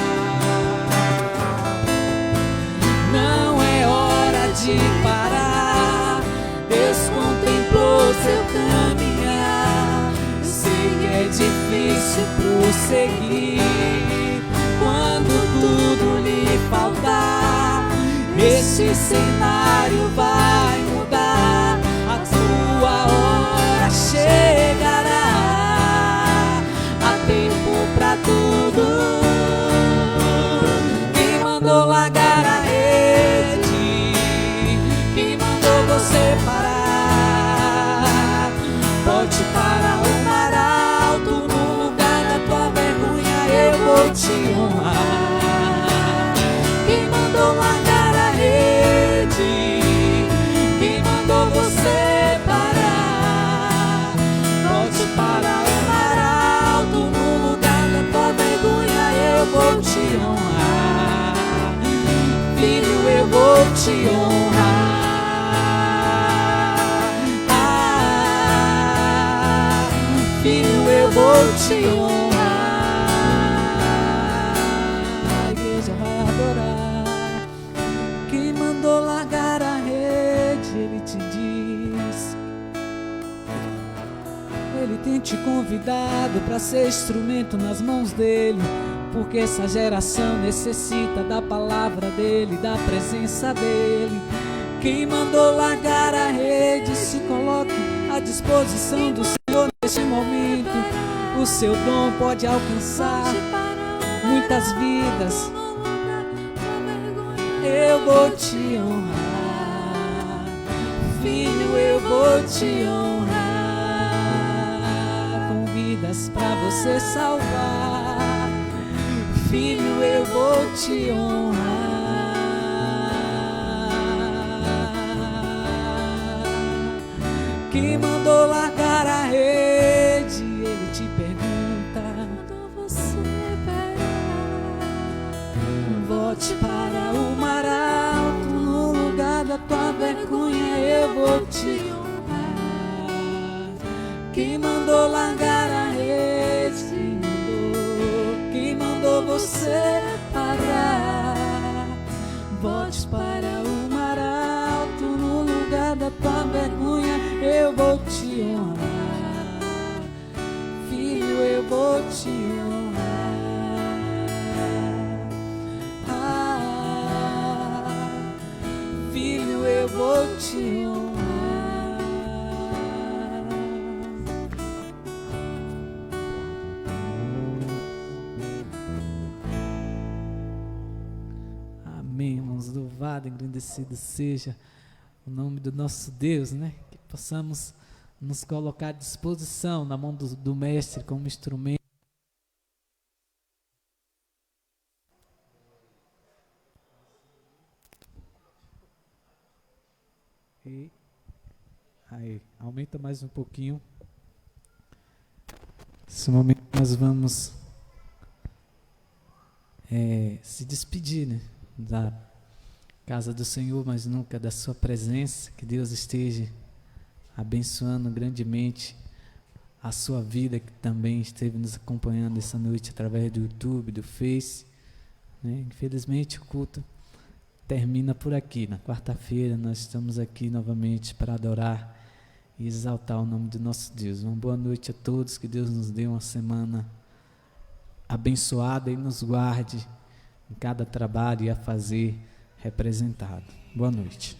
não é hora de parar. Deus contemplou seu caminhar. Sei que é difícil prosseguir quando tudo lhe faltar. Esse cenário vai mudar, a tua hora chegará. Há tempo pra tudo. Quem mandou largar a rede? Quem mandou você parar? Volte para o mar alto, no lugar da tua vergonha eu vou te honrar. Quem mandou largar a rede? Quem mandou você parar? Volte para o mar alto, no lugar da tua vergonha eu vou te honrar. Filho, eu vou te honrar. Filho, eu vou te honrar. A igreja vai adorar. Quem mandou largar a rede? Ele te diz. Ele tem te convidado para ser instrumento nas mãos dele, porque essa geração necessita da palavra dele, da presença dele. Quem mandou largar a rede? Se coloque à disposição do Senhor neste momento. O seu dom pode alcançar muitas vidas. Eu vou te honrar, filho, eu vou te honrar, com vidas pra você salvar. Filho, eu vou te honrar. Quem mandou largar a rede? Ele te pergunta. Mandou você parar? Volte para o mar alto, no lugar da tua vergonha eu vou te honrar. Quem mandou largar a rede? Quem mandou você parar? Volte para o mar alto, no lugar da tua vergonha eu vou te honrar. Filho, eu vou te honrar. Filho, eu vou te honrar. Amém, irmãos. Louvado, engrandecido seja o nome do nosso Deus, né? Que possamos nos colocar à disposição na mão do Mestre como instrumento. E aí, aumenta mais um pouquinho. Nesse momento nós vamos se despedir, né, da casa do Senhor, mas nunca da sua presença. Que Deus esteja abençoando grandemente a sua vida que também esteve nos acompanhando essa noite através do YouTube, do Face. Infelizmente o culto termina por aqui. Na quarta-feira nós estamos aqui novamente para adorar e exaltar o nome do nosso Deus. Uma boa noite a todos, que Deus nos dê uma semana abençoada e nos guarde em cada trabalho e a fazer representado. Boa noite.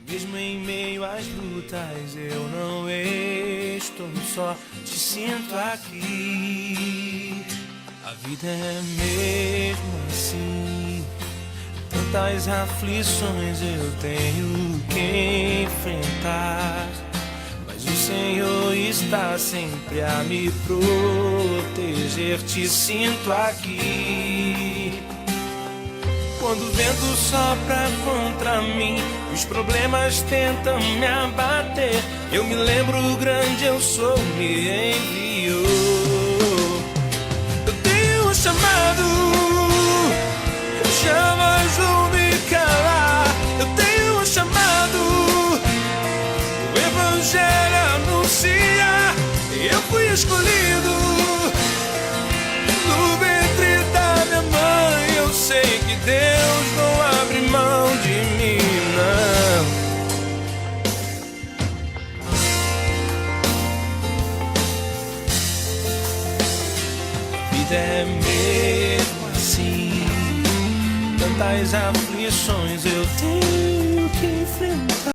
Mesmo em meio às lutas eu não estou só, te sinto aqui. A vida é mesmo assim, tantas aflições eu tenho que enfrentar, mas o Senhor está sempre a me proteger, te sinto aqui. Quando o vento sopra contra mim, os problemas tentam me abater, eu me lembro o grande eu sou, me enviou. Eu tenho um chamado, eu jamais vou me calar. Eu tenho um chamado, o Evangelho anuncia, eu fui escolhido no ventre da minha mãe. Eu sei que Deus não abre mão de mim, não. A vida é mesmo assim, tantas aflições eu tenho que enfrentar.